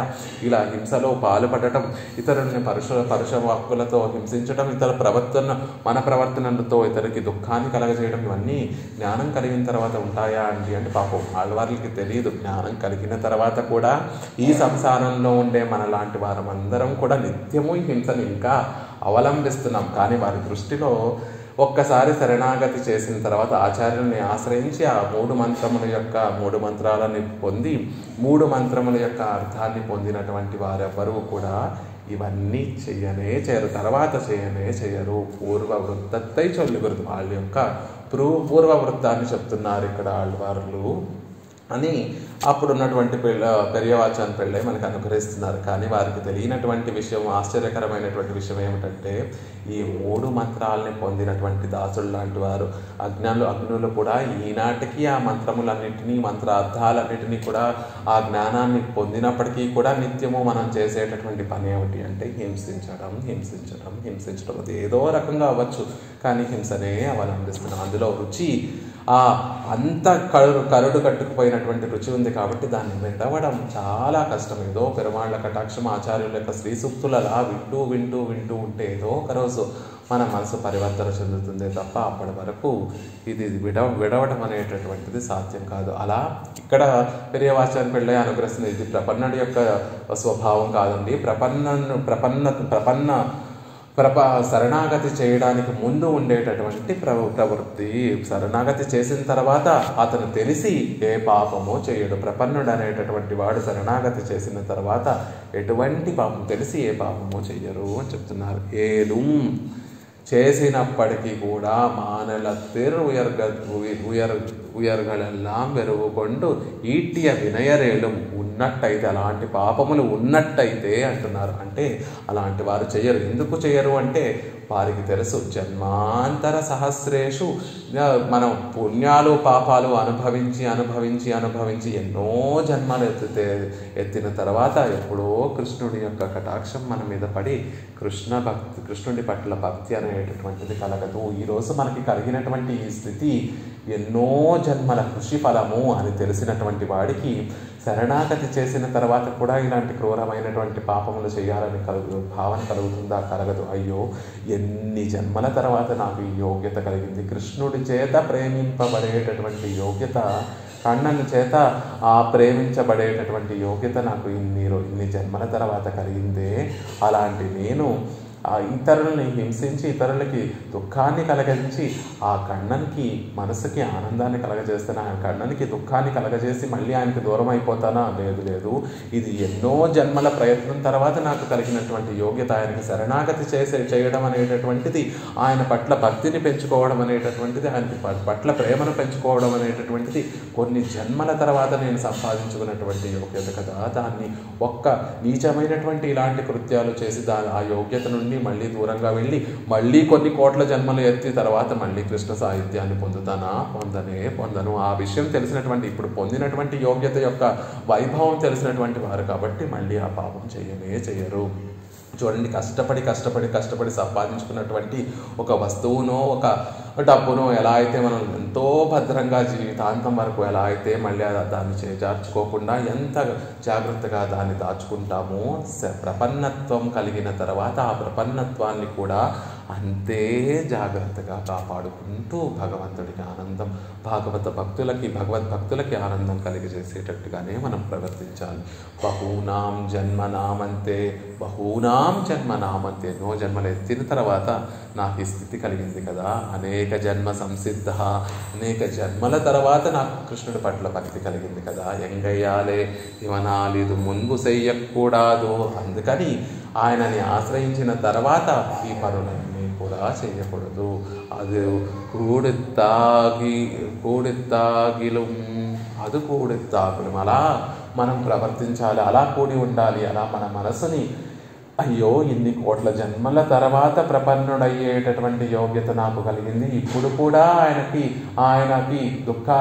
ఇలా హింసలో పాల్పడటం, ఇతరుల్ని పరుష వాక్కులతో హింసించడం, మన ప్రవర్తనలతో ఇతరికి దుఃఖాన్ని కలగజేయడం, ఇవన్నీ జ్ఞానం కలిగిన తర్వాత ఉంటాయా అండి అంటే పాపం ఆళ్వార్లకి తెలియదు. జ్ఞానం కలిగిన తర్వాత కూడా ఈ సంసారంలో ఉండే మనలాంటి వారమందరం కూడా నిత్యము ఈ హింసను ఇంకా అవలంబిస్తున్నాం. కానీ వారి దృష్టిలో ఒక్కసారి శరణాగతి చేసిన తర్వాత ఆచార్యుల్ని ఆశ్రయించి ఆ మూడు మంత్రాలని పొంది 3 మంత్రముల యొక్క అర్థాన్ని పొందినటువంటి వారెవరూ కూడా ఇవన్నీ తర్వాత చేయరు. పూర్వవృత్తై చొల్లుగురు, వాళ్ళ యొక్క పూర్వవృత్తాన్ని చెప్తున్నారు ఇక్కడ ఆళ్వార్లు అని అప్పుడున్నటువంటి పెరియవాచాన్ పిళ్ళై మనకు అనుగ్రహిస్తున్నారు. కానీ వారికి తెలియనటువంటి విషయం, ఆశ్చర్యకరమైనటువంటి విషయం ఏమిటంటే, ఈ 3 మంత్రాలని పొందినటువంటి దాసులు లాంటి వారు అగ్నులు కూడా ఈనాటికి ఆ మంత్రార్థాలన్నిటినీ కూడా ఆ జ్ఞానాన్ని పొందినప్పటికీ కూడా నిత్యము మనం చేసేటటువంటి పని ఏమిటి అంటే హింసించడం. అది ఏదో రకంగా అవ్వచ్చు, కానీ హింసనే అవలంబిస్తున్నాం. అందులో రుచి అంత కరుడు కట్టుకుపోయినటువంటి రుచి ఉంది కాబట్టి దాన్ని విడవడం చాలా కష్టం. ఏదో పెరుమాళ్ళ కటాక్షం, ఆచార్యుల యొక్క శ్రీ సూక్తులు అలా వింటూ ఉంటే ఏదో ఒక రోజు మన మనసు పరివర్తన చెందుతుందే తప్ప అప్పటి వరకు ఇది విడవడం అనేటటువంటిది సాధ్యం కాదు. అలా ఇక్కడ పెరియవాచార్య పిళ్ళై అనుగ్రహిస్తుంది. ఇది ప్రపన్నుడి యొక్క స్వభావం కాదండి. శరణాగతి చేయడానికి ముందు ఉండేటటువంటి ప్రవృత్తి, శరణాగతి చేసిన తర్వాత అతను తెలిసి ఏ పాపమో చేయడు. ప్రపన్నుడు అనేటటువంటి వాడు శరణాగతి చేసిన తర్వాత ఎటువంటి పాపం తెలిసి ఏ పాపమో చెయ్యరు అని చెప్తున్నారు. ఏలు చేసినప్పటికీ కూడా మానలత్తిర్ ఉయర్గలెల్లాం వెరువుకొండు ఈట్య వినయరేలు ఉన్నట్టయితే, అలాంటి పాపములు ఉన్నట్టయితే అంటున్నారు. అంటే అలాంటి వారు చెయ్యరు. ఎందుకు చెయ్యరు అంటే వారికి తెలుసు, జన్మాంతర సహస్రేషు మనం పుణ్యాలు పాపాలు అనుభవించి ఎన్నో జన్మలు ఎత్తిన తర్వాత ఎప్పుడో కృష్ణుడి యొక్క కటాక్షం మన మీద పడి కృష్ణుడి పట్ల భక్తి అనేటటువంటిది కలగదు. ఈరోజు మనకి కలిగినటువంటి ఈ స్థితి ఎన్నో జన్మల కృషి ఫలము అని తెలిసినటువంటి వాడికి శరణాగతి చేసిన తర్వాత కూడా ఇలాంటి క్రూరమైనటువంటి పాపములు చేయాలని భావన కలుగుతుందా? కలగదు. అయ్యో, ఎన్ని జన్మల తర్వాత నాకు ఈ యోగ్యత కలిగింది, కృష్ణుడి చేత ప్రేమింపబడేటటువంటి యోగ్యత, కన్నని చేత ప్రేమించబడేటటువంటి యోగ్యత నాకు ఇన్ని జన్మల తర్వాత కలిగిందే. అలాంటి నేను ఇతరులని హింసించి ఇతరులకి దుఃఖాన్ని కలగించి ఆ కണ്ണనికి మనసుకి ఆనందాన్ని కలగజేస్తాను, ఆయన కണ്ണనికి దుఃఖాన్ని కలగజేసి మళ్ళీ ఆయనకి దూరం అయిపోతానా? లేదు లేదు, ఇది ఎన్నో జన్మల ప్రయత్నం తర్వాత నాకు కలిగినటువంటి యోగ్యత. ఆయనకి శరణాగతి చేయడం అనేటటువంటిది, ఆయన పట్ల భక్తిని పెంచుకోవడం అనేటటువంటిది, ఆయన పట్ల ప్రేమను పెంచుకోవడం అనేటటువంటిది కొన్ని జన్మల తర్వాత నేను సంపాదించుకున్నటువంటి యోగ్యత కదా. దాన్ని ఒక్క నీచమైనటువంటి ఇలాంటి కృత్యాలు చేసి ఆ యోగ్యత నుండి మళ్ళీ దూరంగా వెళ్ళి మళ్ళీ కొన్ని కోట్ల జన్మలు ఎత్తి తర్వాత మళ్ళీ కృష్ణ సాహిత్యాన్ని పొందుతానా? పొందను. ఆ విషయం తెలిసినటువంటి, ఇప్పుడు పొందినటువంటి యోగ్యత యొక్క వైభవం తెలిసినటువంటి వారు కాబట్టి మళ్ళీ ఆ పాపం చేయరు. చూడండి, కష్టపడి సంపాదించుకున్నటువంటి ఒక వస్తువునో ఒక డబ్బునో ఎలా అయితే మనం ఎంతో భద్రంగా జీవితాంతం వరకు ఎలా అయితే మళ్ళీ దాన్ని చేజార్చుకోకుండా ఎంత జాగ్రత్తగా దాన్ని దాచుకుంటామో, ప్రపన్నత్వం కలిగిన తర్వాత ఆ ప్రపన్నత్వాన్ని కూడా అంతే జాగ్రత్తగా కాపాడుకుంటూ భగవంతుడికి ఆనందం, భగవద్భక్తులకి ఆనందం కలిగజేసేటట్టుగానే మనం ప్రవర్తించాలి. బహూనాం జన్మనామంతే ఎన్నో జన్మలు ఎత్తిన తర్వాత నాకు ఈ స్థితి కలిగింది కదా. అనేక జన్మ సంసిద్ధ, అనేక జన్మల తర్వాత నాకు కృష్ణుడి పట్ల భక్తి కలిగింది కదా. ఎంగయ్యాలే ఇవనాలిదు మున్పు చెయ్యకూడదు. అందుకని ఆయనని ఆశ్రయించిన తర్వాత ఈ పనులన్నీ కూడా చేయకూడదు. అది కూడెత్తాగిలు అలా మనం ప్రవర్తించాలి, అలా కూడి ఉండాలి. అలా మన మనసుని అయ్యో ఇన్ని కోట్ల జన్మల తర్వాత ప్రపన్నుడయ్యేటటువంటి యోగ్యత నాకు కలిగింది, ఇప్పుడు కూడా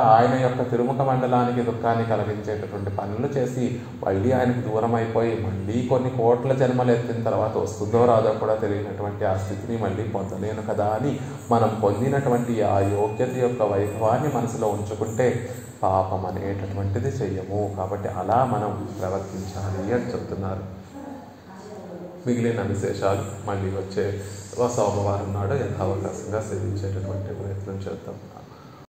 ఆయన యొక్క తిరుముఖ మండలానికి దుఃఖాన్ని కలిగించేటటువంటి పనులు చేసి మళ్ళీ ఆయనకి దూరం అయిపోయి మళ్ళీ కొన్ని కోట్ల జన్మలు ఎత్తిన తర్వాత వస్తుందో రాదో కూడా తెలియనటువంటి ఆ స్థితిని మళ్ళీ పొందలేను కదా అని మనం పొందినటువంటి ఆ యోగ్యత యొక్క వైభవాన్ని మనసులో ఉంచుకుంటే పాపం అనేటటువంటిది చెయ్యము. కాబట్టి అలా మనం ప్రవర్తించాలి అని చెప్తున్నారు. మిగిలిన విశేషాలు మళ్ళీ వచ్చే సోమవారం నాడు యథావకాశంగా సేవించేటటువంటి ప్రయత్నం చేద్దాం.